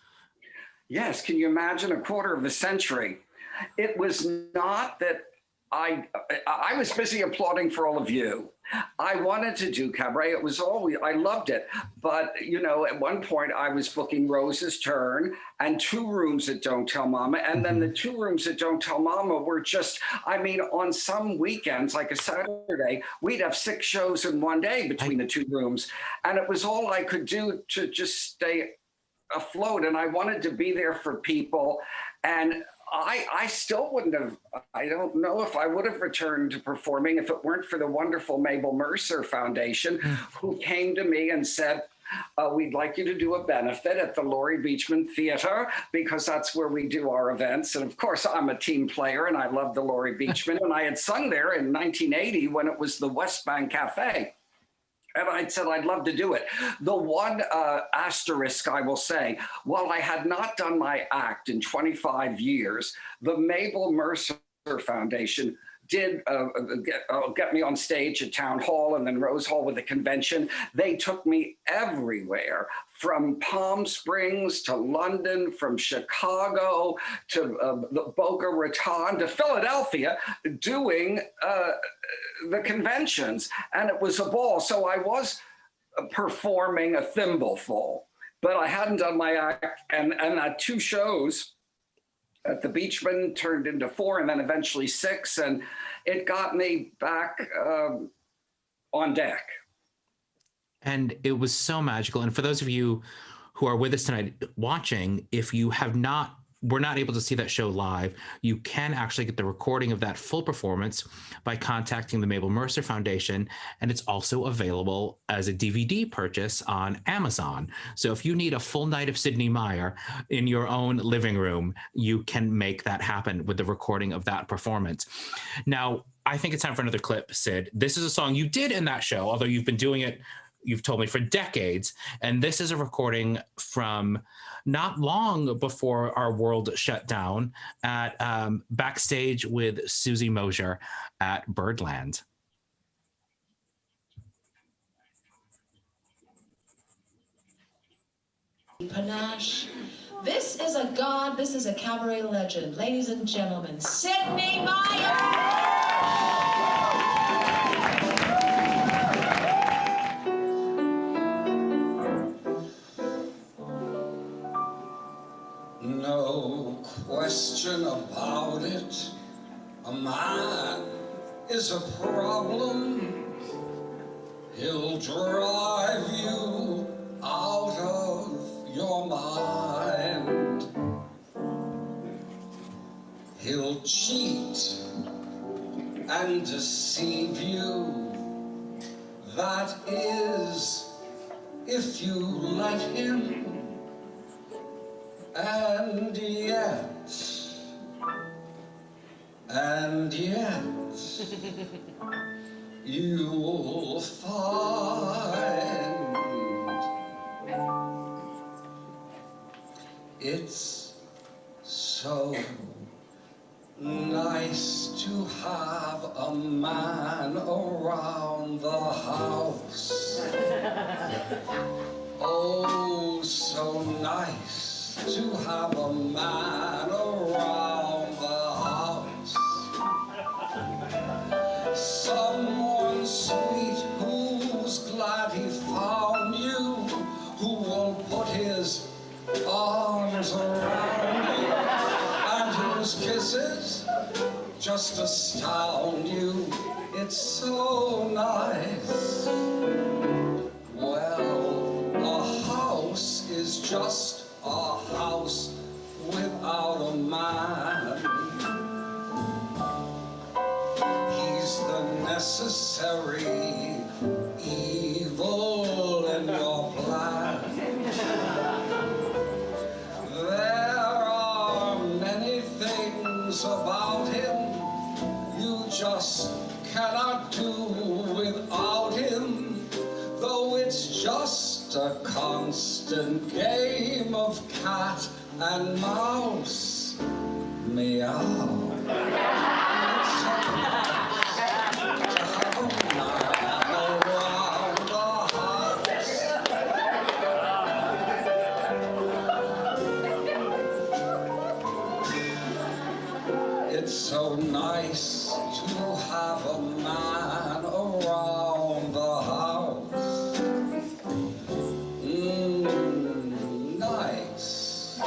Yes, can you imagine, a quarter of a century? It was not that I was busy applauding for all of you. I wanted to do cabaret. It was always, I loved it. But, you know, at one point I was booking Rose's Turn and 2 rooms at Don't Tell Mama. And then the 2 rooms at Don't Tell Mama were just, I mean, on some weekends, like a Saturday, we'd have 6 shows in one day between the 2 rooms. And it was all I could do to just stay afloat. And I wanted to be there for people. And I still wouldn't have, I don't know if I would have returned to performing if it weren't for the wonderful Mabel Mercer Foundation, who came to me and said, we'd like you to do a benefit at the Laurie Beachman Theater because that's where we do our events. And of course, I'm a team player and I love the Laurie Beachman. And I had sung there in 1980 when it was the West Bank Cafe. And I said, I'd love to do it. The one asterisk I will say, while I had not done my act in 25 years, the Mabel Mercer Foundation did get me on stage at Town Hall and then Rose Hall with the convention. They took me everywhere, from Palm Springs to London, from Chicago to Boca Raton to Philadelphia, doing the conventions. And it was a ball. So I was performing a thimbleful, but I hadn't done my act. And at 2 shows, at the Beachman turned into 4 and then eventually 6. And it got me back on deck. And it was so magical. And for those of you who are with us tonight watching, if you were not able to see that show live, you can actually get the recording of that full performance by contacting the Mabel Mercer Foundation. And it's also available as a DVD purchase on Amazon. So if you need a full night of Sidney Myer in your own living room, you can make that happen with the recording of that performance. Now, I think it's time for another clip, Sid. This is a song you did in that show, although you've been doing it, you've told me, for decades. And this is a recording from not long before our world shut down at backstage with Susie Mosier at Birdland. Panache. This is a god, this is a cabaret legend. Ladies and gentlemen, Sidney Myer! No question about it, a man is a problem. He'll drive you out of your mind. He'll cheat and deceive you. That is, if you let him. And yet, you'll find it's so nice to have a man around the house. Oh, so nice to have a man around the house. Someone sweet who's glad he found you, who will put his arms around you, and whose kisses just astound you. It's so nice. Well, a house is just a house without a man. He's the necessary evil in your plan. There are many things about him you just cannot do without him, though it's just a constant game of cat and mouse. Meow. It's so nice to have a man around the house. It's so nice to have a man around the house. Nice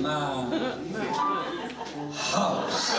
man. House.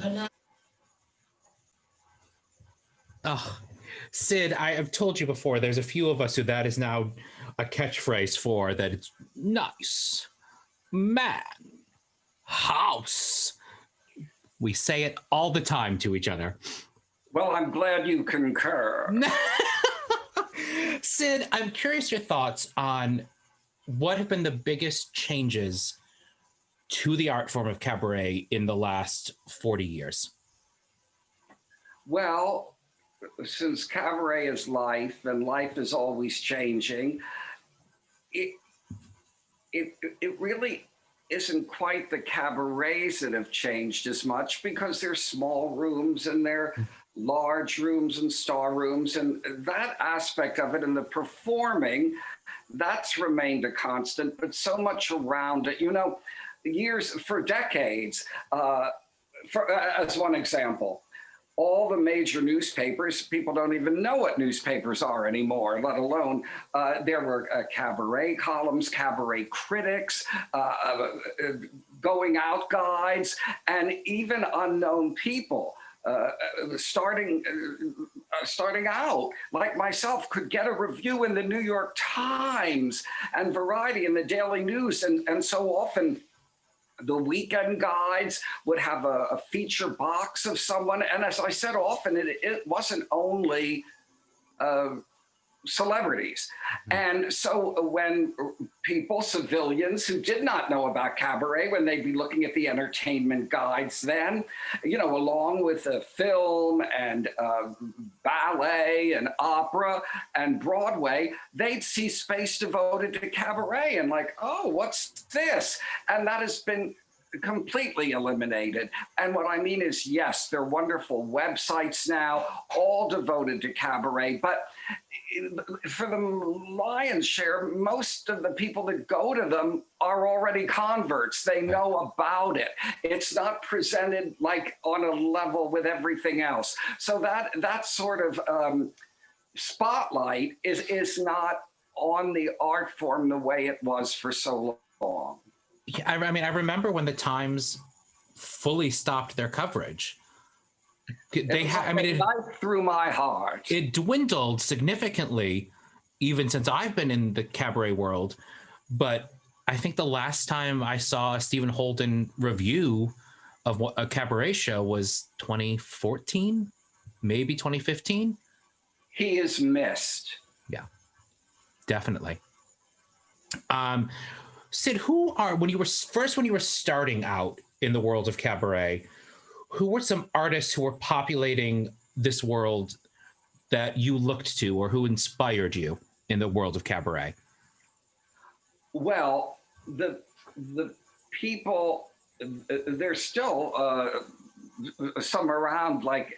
Panache. Oh, Sid, I have told you before, there's a few of us who that is now a catchphrase for that. It's nice, man, house. We say it all the time to each other. Well, I'm glad you concur. Sid, I'm curious your thoughts on what have been the biggest changes to the art form of cabaret in the last 40 years? Well, since cabaret is life and life is always changing, it really isn't quite the cabarets that have changed as much, because there's small rooms and they're large rooms and star rooms, and that aspect of it and the performing, that's remained a constant, but so much around it, for decades, as one example, all the major newspapers, people don't even know what newspapers are anymore, let alone there were cabaret columns, cabaret critics, going out guides, and even unknown people starting out, like myself, could get a review in the New York Times and Variety and the Daily News. And so often the weekend guides would have a feature box of someone. And as I said, often it wasn't only celebrities. And so when people, civilians who did not know about cabaret, when they'd be looking at the entertainment guides then, along with film and ballet and opera and Broadway, they'd see space devoted to cabaret and like, oh, what's this? And that has been completely eliminated. And what I mean is, yes, there are wonderful websites now, all devoted to cabaret, but for the lion's share, most of the people that go to them are already converts. They know about it. It's not presented like on a level with everything else. So that sort of spotlight is not on the art form the way it was for so long. Yeah, I mean, I remember when the Times fully stopped their coverage. It knife through my heart. It dwindled significantly, even since I've been in the cabaret world. But I think the last time I saw a Stephen Holden review of a cabaret show was 2014, maybe 2015. He is missed. Yeah, definitely. Sid, when you were starting out in the world of cabaret, who were some artists who were populating this world that you looked to, or who inspired you in the world of cabaret? Well, the people, there's still some around, like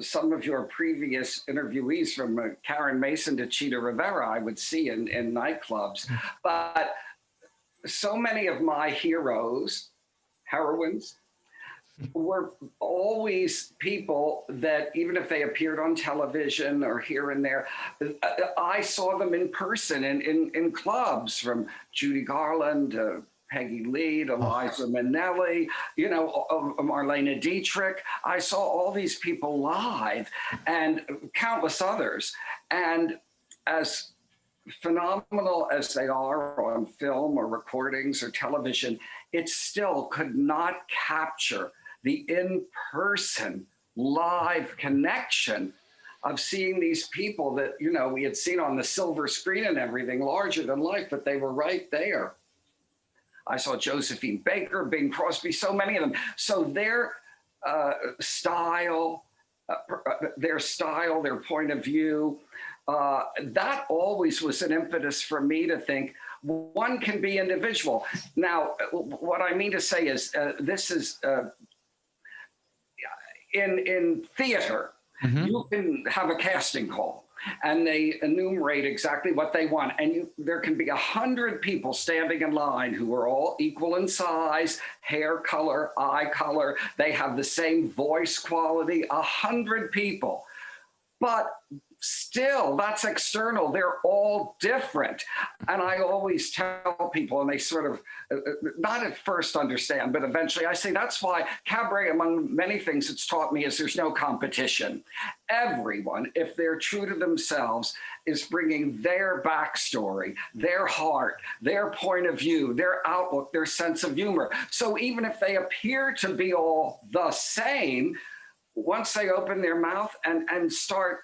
some of your previous interviewees, from Karen Mason to Cheetah Rivera, I would see in nightclubs. But so many of my heroines, were always people that, even if they appeared on television or here and there, I saw them in person in clubs, from Judy Garland to Peggy Lee to Liza Minnelli, Marlene Dietrich. I saw all these people live, and countless others. And as phenomenal as they are on film or recordings or television, it still could not capture the in-person live connection of seeing these people that, we had seen on the silver screen and everything, larger than life, but they were right there. I saw Josephine Baker, Bing Crosby, so many of them. So their style, their point of view, that always was an impetus for me to think one can be individual. Now, what I mean to say is this is in theater, you can have a casting call and they enumerate exactly what they want. And there can be 100 people standing in line who are all equal in size, hair color, eye color. They have the same voice quality, 100 people. But Still, that's external. They're all different. And I always tell people, and they sort of, not at first understand, but eventually I say, that's why cabaret, among many things it's taught me, is there's no competition. Everyone, if they're true to themselves, is bringing their backstory, their heart, their point of view, their outlook, their sense of humor. So even if they appear to be all the same, once they open their mouth and start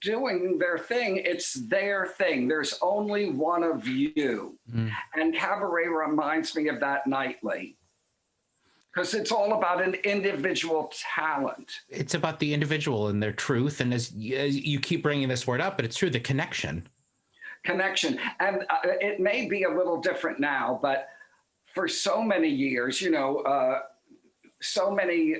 doing their thing, it's their thing. There's only one of you. And cabaret reminds me of that nightly, because it's all about an individual talent. It's about the individual and their truth. And as you keep bringing this word up, but it's true, the connection. Connection. And it may be a little different now, but for so many years, you know, so many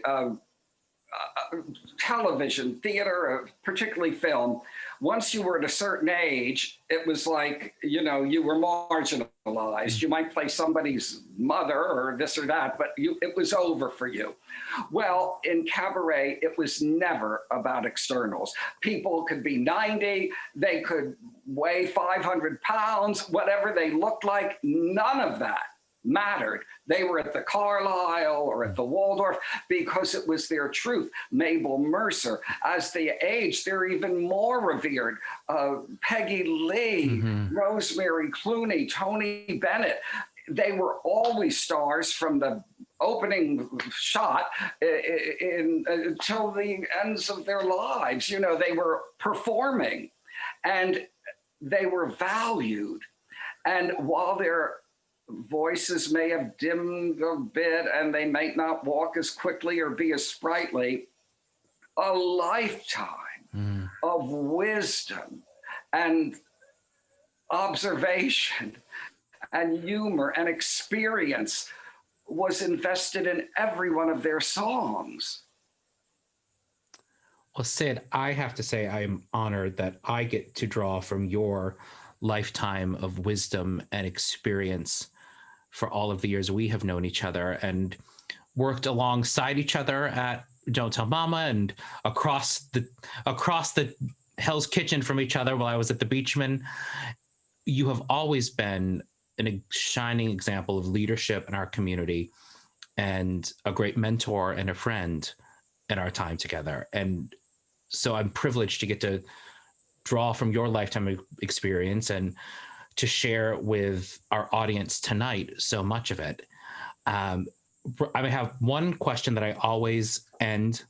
television, theater, particularly film, once you were at a certain age, it was like, you know, you were marginalized. You might play somebody's mother or this or that, but it was over for you. Well, in cabaret, it was never about externals. People could be 90, they could weigh 500 pounds, whatever they looked like, none of that mattered. They were at the Carlisle or at the Waldorf because it was their truth. Mabel Mercer, as they age, they're even more revered. Peggy Lee, Rosemary Clooney, Tony Bennett. They were always stars from the opening shot until the ends of their lives. You know, they were performing and they were valued. And while their voices may have dimmed a bit and they might not walk as quickly or be as sprightly, a lifetime of wisdom and observation and humor and experience was invested in every one of their songs. Well, Sid, I have to say I'm honored that I get to draw from your lifetime of wisdom and experience for all of the years we have known each other and worked alongside each other at Don't Tell Mama and across the Hell's Kitchen from each other while I was at the Beachman. You have always been a shining example of leadership in our community and a great mentor and a friend in our time together. And so I'm privileged to get to draw from your lifetime experience and to share with our audience tonight so much of it. I have one question that I always end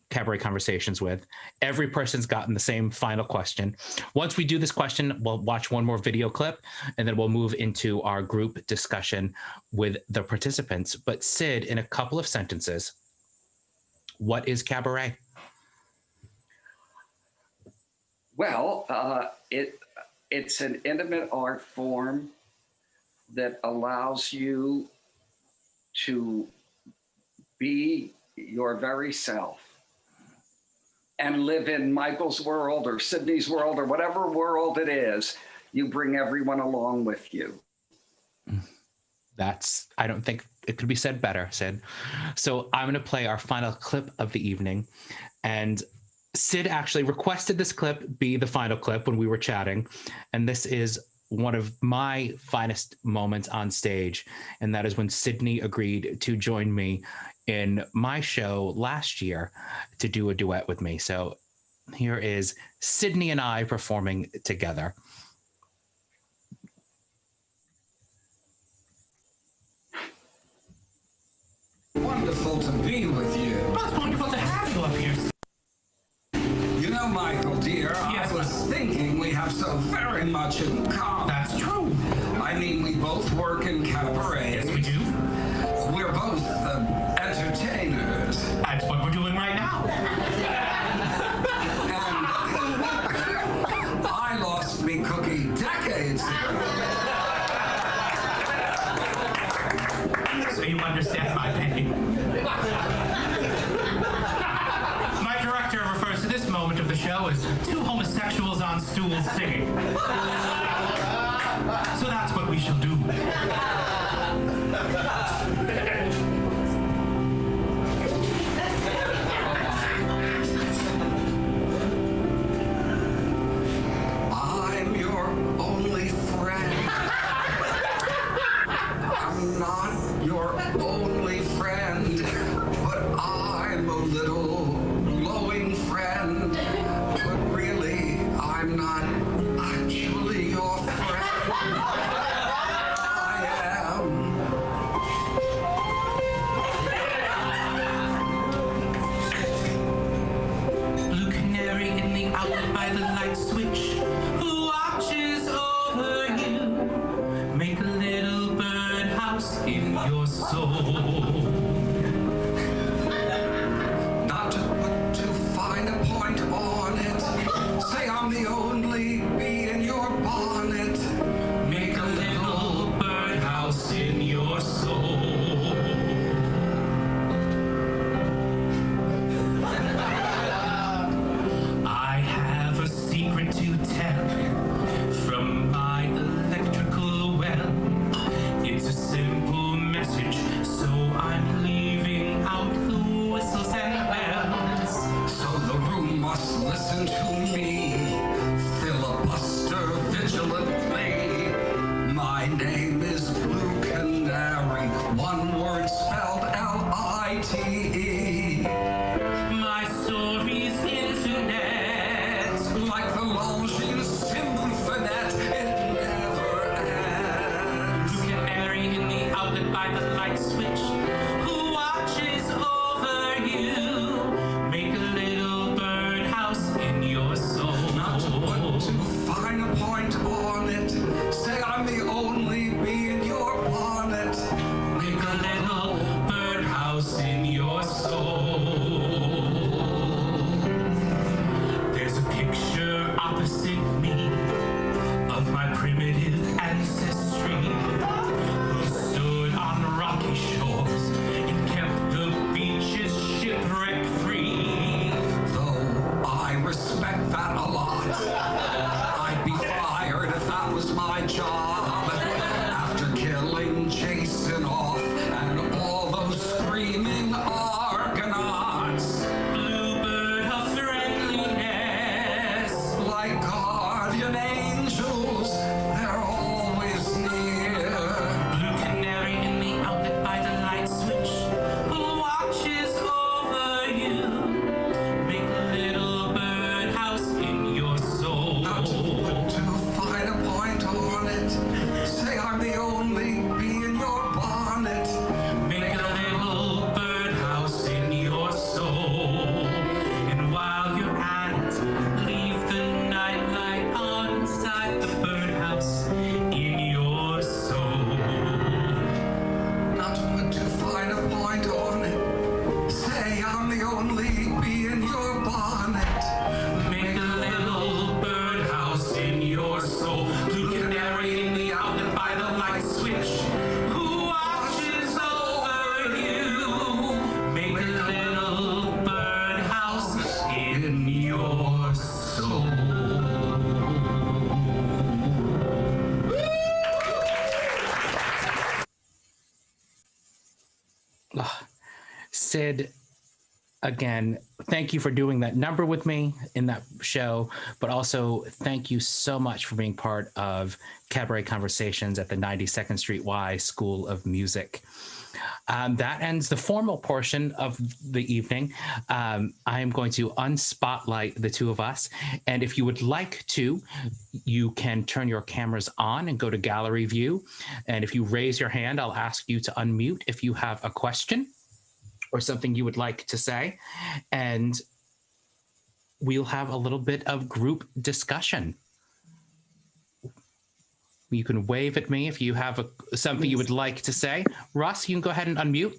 cabaret conversations with. Every person's gotten the same final question. Once we do this question, we'll watch one more video clip and then we'll move into our group discussion with the participants. But Sid, in a couple of sentences, what is cabaret? Well, it's an intimate art form that allows you to be your very self and live in Michael's world or Sidney's world or whatever world it is. You bring everyone along with you. I don't think it could be said better, Sid. So I'm going to play our final clip of the evening. And Sid actually requested this clip be the final clip when we were chatting. And this is one of my finest moments on stage. And that is when Sidney agreed to join me in my show last year to do a duet with me. So here is Sidney and I performing together. Wonderful to be with you. Well, it's wonderful to have you up here. You know, Michael, dear, Yes. I was thinking we have so very much in common. That's true. I mean, we both work in cabaret. Yes, we do. We're both entertainers. That's what we're doing right now. And I lost me cookie decades ago. So you understand my pain. My director refers to this moment of the show as two homosexuals on stools singing. So that's what we shall do. by the light switch, who watches over you. Make a little birdhouse in your soul. Not to find a point on it. Say I'm the only bee in your bonnet. Make a little birdhouse in your soul. I have a secret to tell from my electrical well. It's a simple message, so I'm leaving out the whistles and bells. So the room must listen to me. Filibuster vigilantly. My name is Blue Canary. One word spelled L-I-T-E. My story's internet. Like the Longines symphonette, it never ends. Blue canary in the outlet by the light switch, who watches over you. Make a little birdhouse in your soul. Not to find a point on it. Say I'm the only bee in your bonnet. Make a little birdhouse in your soul. There's a picture opposite me of my primitive ancestry, who stood on rocky shores and kept the beaches shipwreck free. Though I respect that a lot. I'd be fired if that was my job. After killing Jason off and all those screaming Argonauts. Bluebird of friendliness. Like guardian angels, they're always near. Blue canary in the outlet by the light switch, who watches over you. Make a little birdhouse in your soul. Not to find a point on it. Say I'm the only bee in your bonnet. Make a little birdhouse in your soul. And while you're at it, leave the nightlight on inside the birdhouse in your soul. Not to find a point on it. Say I'm the only bee in your bonnet. Make a little birdhouse in your soul. Blue canary in the outlet by the light switch, who watches over you. Make a little birdhouse in your soul. Sid, again, thank you for doing that number with me in that show, but also thank you so much for being part of Cabaret Conversations at the 92nd Street Y School of Music. That ends the formal portion of the evening. I am going to unspotlight the two of us. And if you would like to, you can turn your cameras on and go to gallery view. And if you raise your hand, I'll ask you to unmute if you have a question or something you would like to say. And we'll have a little bit of group discussion. You can wave at me if you have something you would like to say. Russ, you can go ahead and unmute.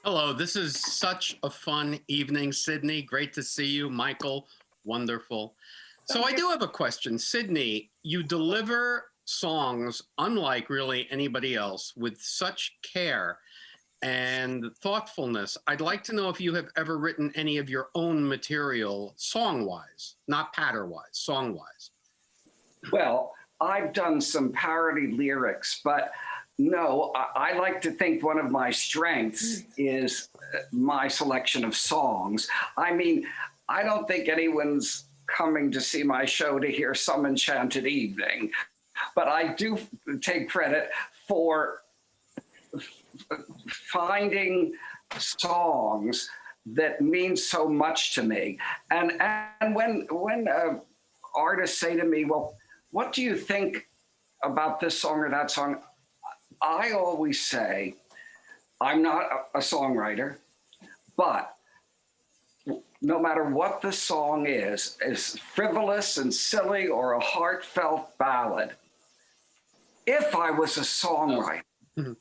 Hello, this is such a fun evening, Sidney. Great to see you. Michael, wonderful. So I do have a question. Sidney, you deliver songs unlike really anybody else with such care and thoughtfulness. I'd like to know if you have ever written any of your own material song-wise, not patter-wise, song-wise. Well, I've done some parody lyrics, but no, I like to think one of my strengths is my selection of songs. I mean, I don't think anyone's coming to see my show to hear Some Enchanted Evening, but I do take credit for finding songs that mean so much to me. And when artists say to me, well, what do you think about this song or that song? I always say, I'm not a songwriter, but no matter what the song is frivolous and silly or a heartfelt ballad, if I was a songwriter,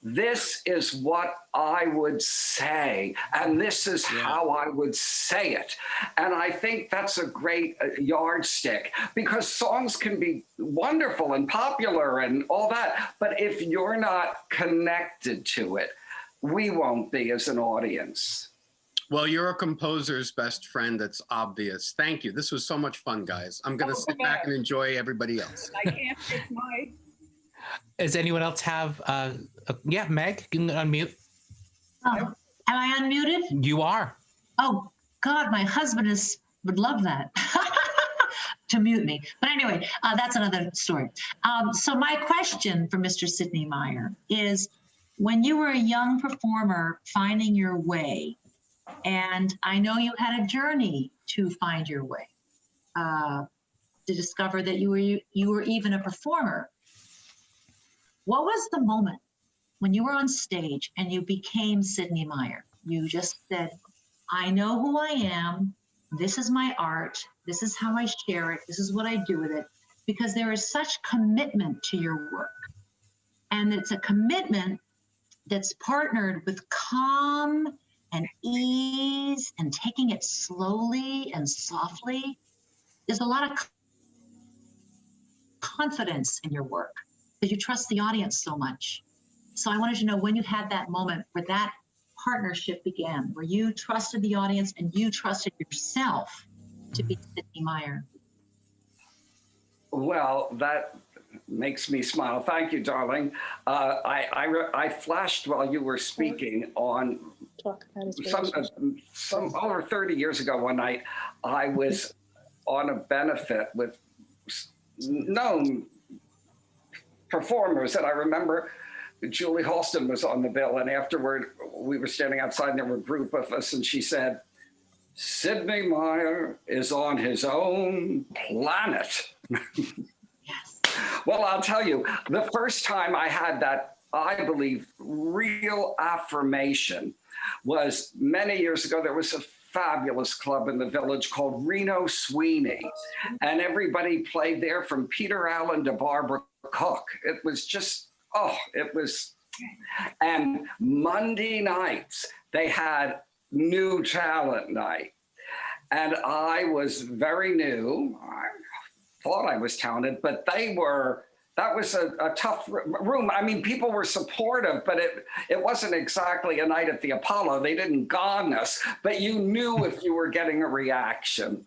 this is what I would say, and this is how I would say it. And I think that's a great yardstick, because songs can be wonderful and popular and all that, but if you're not connected to it, we won't be as an audience. Well, you're a composer's best friend. That's obvious. Thank you. This was so much fun, guys. I'm going to sit back and enjoy everybody else. I can't take my... Does anyone else have? Yeah, Meg, you can unmute. Oh, am I unmuted? You are. Oh God, my husband would love that to mute me. But anyway, that's another story. So my question for Mr. Sidney Myer is, when you were a young performer finding your way, and I know you had a journey to find your way, to discover that you were even a performer. What was the moment when you were on stage and you became Sidney Myer? You just said, I know who I am. This is my art. This is how I share it. This is what I do with it. Because there is such commitment to your work. And it's a commitment that's partnered with calm and ease and taking it slowly and softly. There's a lot of confidence in your work, because you trust the audience so much. So I wanted to know when you had that moment where that partnership began, where you trusted the audience and you trusted yourself to be Sidney Myer. Well, that makes me smile. Thank you, darling. I flashed while you were speaking on some over 30 years ago. One night, I was on a benefit with known performers, and I remember Julie Halston was on the bill, and afterward we were standing outside and there were a group of us, and she said, Sidney Myer is on his own planet. Yes. Well, I'll tell you, the first time I had that, I believe, real affirmation was many years ago. There was a fabulous club in the Village called Reno Sweeney, and everybody played there from Peter Allen to Barbara Cook. It was just, and Monday nights they had new talent night, and I was very new. I thought I was talented, but that was a tough room. I mean, people were supportive, but it wasn't exactly a night at the Apollo. They didn't gong us, but you knew if you were getting a reaction.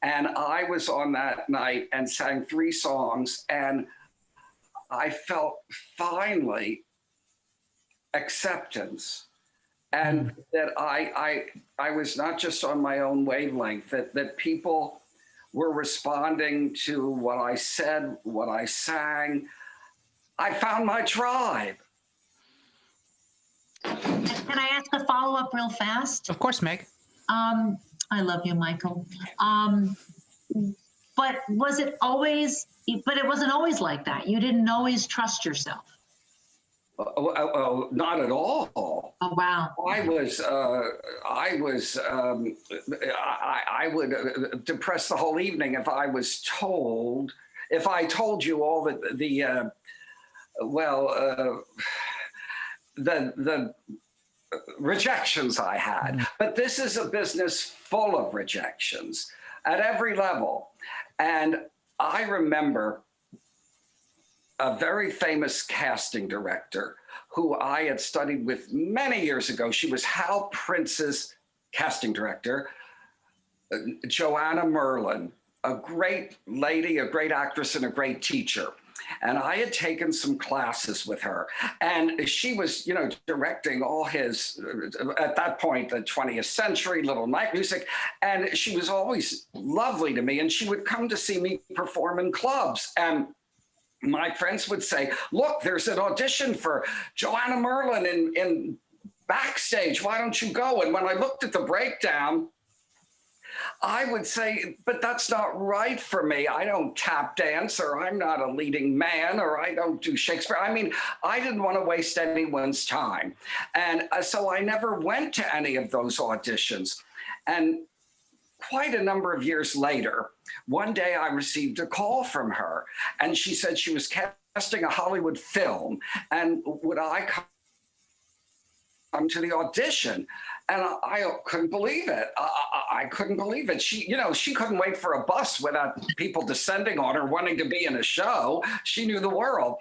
And I was on that night and sang 3 songs, and I felt finally acceptance, and that I was not just on my own wavelength, that people were responding to what I said, what I sang. I found my tribe. Can I ask a follow-up real fast? Of course, Meg. I love you, Michael. But was it always, but it wasn't always like that. You didn't always trust yourself. Not at all. Oh, wow. I would depress the whole evening if I told you all the rejections I had. But this is a business full of rejections at every level. And I remember a very famous casting director who I had studied with many years ago. She was Hal Prince's casting director, Joanna Merlin, a great lady, a great actress, and a great teacher. And I had taken some classes with her, and she was, directing all his, at that point, the 20th century, Little Night Music. And she was always lovely to me. And she would come to see me perform in clubs. And my friends would say, look, there's an audition for Joanna Merlin in backstage. Why don't you go? And when I looked at the breakdown, I would say, but that's not right for me. I don't tap dance, or I'm not a leading man, or I don't do Shakespeare. I mean, I didn't want to waste anyone's time. And so I never went to any of those auditions. And quite a number of years later, one day I received a call from her, and she said she was casting a Hollywood film, and would I come to the audition? And I couldn't believe it. I couldn't believe it. She couldn't wait for a bus without people descending on her wanting to be in a show. She knew the world.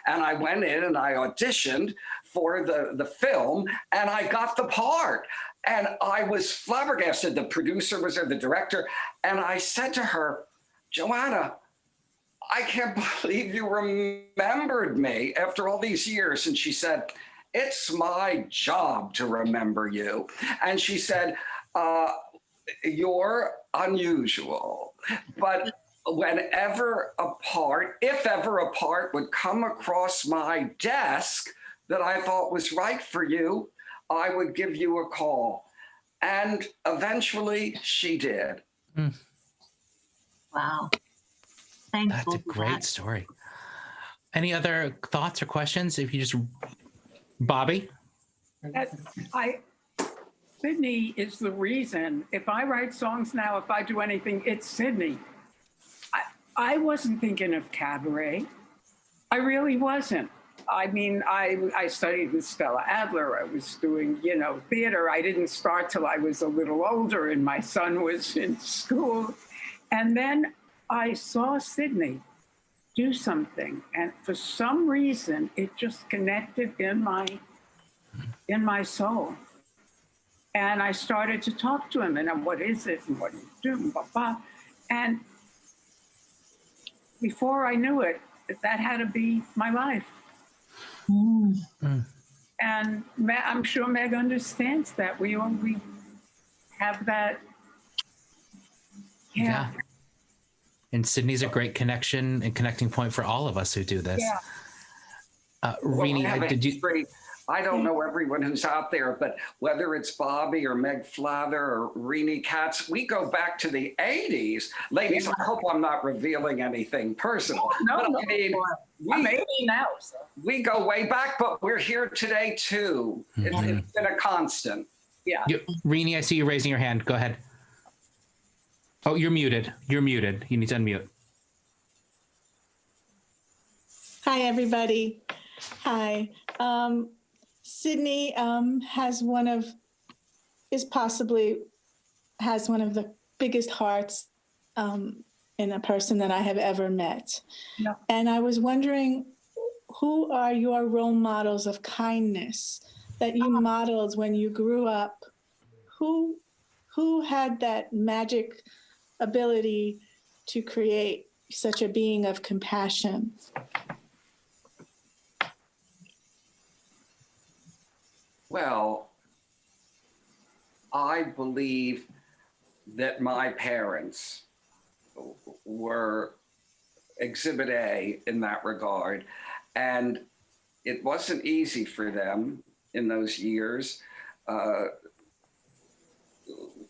And I went in and I auditioned for the film, and I got the part. And I was flabbergasted. The producer was there, the director. And I said to her, Joanna, I can't believe you remembered me after all these years. And she said, it's my job to remember you. And she said, you're unusual, but whenever a part, if ever a part would come across my desk that I thought was right for you, I would give you a call. And eventually she did. Wow. That's a great story. Any other thoughts or questions? If you just, Bobby? Sidney is the reason. If I write songs now, if I do anything, it's Sidney. I wasn't thinking of cabaret. I really wasn't. I mean, I studied with Stella Adler. I was doing, theater. I didn't start till I was a little older and my son was in school. And then I saw Sidney do something. And for some reason, it just connected in my soul. And I started to talk to him and what is it and what do you do, blah, blah. And before I knew it, that had to be my life. And I'm sure Meg understands that. We have that. Yeah. And Sidney's a great connection and connecting point for all of us who do this. Yeah. Rini, did you? I don't know everyone who's out there, but whether it's Bobby or Meg Flather or Rini Katz, we go back to the 80s. Ladies, I hope I'm not revealing anything personal. No, I mean, I'm 80 now. So. We go way back, but we're here today too. It's been a constant. Yeah. Rini, I see you raising your hand. Go ahead. Oh, you're muted. You're muted. You need to unmute. Hi, everybody. Hi. Sidney has one of the biggest hearts in a person that I have ever met. Yeah. And I was wondering, who are your role models of kindness that you modeled when you grew up? Who had that magic ability to create such a being of compassion? Well, I believe that my parents were exhibit A in that regard. And it wasn't easy for them in those years.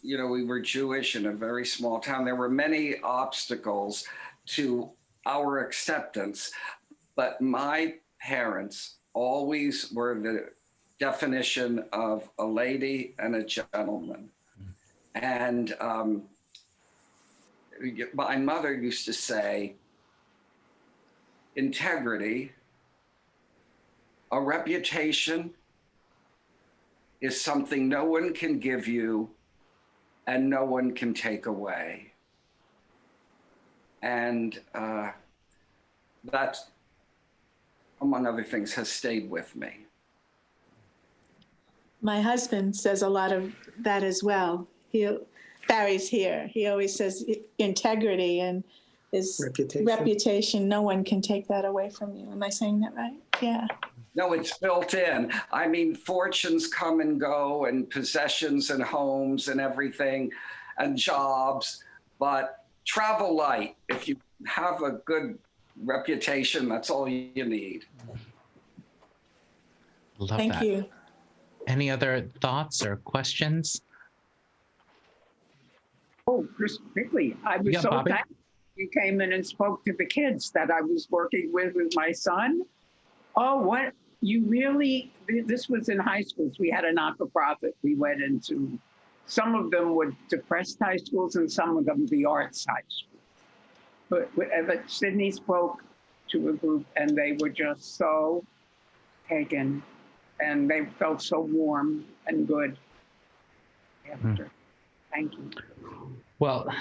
We were Jewish in a very small town. There were many obstacles to our acceptance, but my parents always were the definition of a lady and a gentleman. And my mother used to say, integrity, a reputation is something no one can give you and no one can take away. And that, among other things, has stayed with me. My husband says a lot of that as well. Barry's here. He always says integrity and his reputation. No one can take that away from you. Am I saying that right? Yeah. No, it's built in. I mean, fortunes come and go, and possessions and homes and everything, and jobs, but travel light. If you have a good reputation, that's all you need. Thank you. Any other thoughts or questions? Oh, just quickly, I was so Bobby? thankful you came in and spoke to the kids that I was working with my son. Oh, what you really, this was in high school. So we had a not-for-profit. We went into Some of them were depressed high schools and some of them the arts high schools. But Sidney spoke to a group and they were just so taken and they felt so warm and good after. Thank you. Well,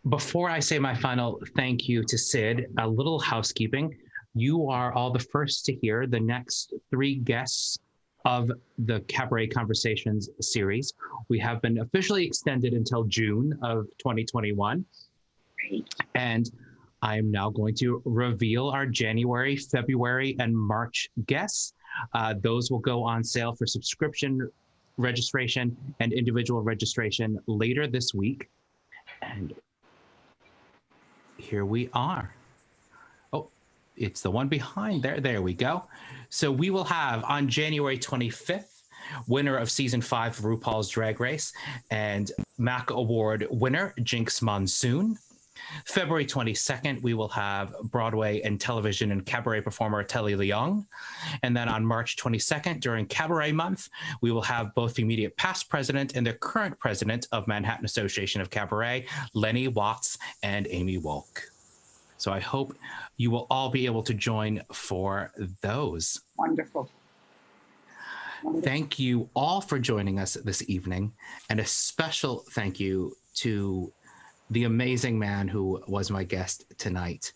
before I say my final thank you to Sid, a little housekeeping. You are all the first to hear the next 3 guests of the Cabaret Conversations series. We have been officially extended until June of 2021. Great. And I'm now going to reveal our January, February, and March guests. Those will go on sale for subscription registration and individual registration later this week. And here we are. Oh, it's the one behind there. There we go. So we will have on January 25th, winner of season 5 of RuPaul's Drag Race and MAC Award winner, Jinx Monsoon. February 22nd, we will have Broadway and television and cabaret performer Telly Leung. And then on March 22nd, during Cabaret Month, we will have both the immediate past president and the current president of Manhattan Association of Cabaret, Lenny Watts and Amy Wolk. So I hope you will all be able to join for those. Wonderful. Thank you all for joining us this evening. And a special thank you to the amazing man who was my guest tonight,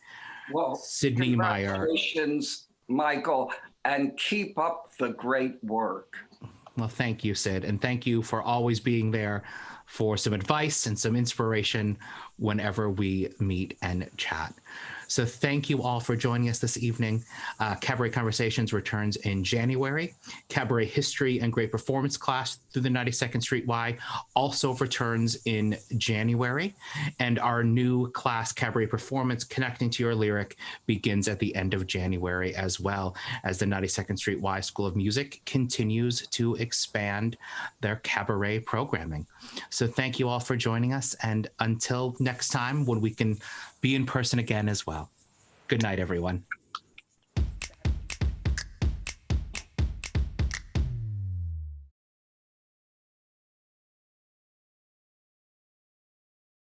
Well, Sidney Myer. Congratulations, Michael, and keep up the great work. Well, thank you, Sid. And thank you for always being there for some advice and some inspiration whenever we meet and chat. So thank you all for joining us this evening. Cabaret Conversations returns in January. Cabaret History and Great Performance class through the 92nd Street Y also returns in January. And our new class, Cabaret Performance Connecting to Your Lyric, begins at the end of January, as well as the 92nd Street Y School of Music continues to expand their cabaret programming. So thank you all for joining us. And until next time, when we can be in person again as well. Good night, everyone.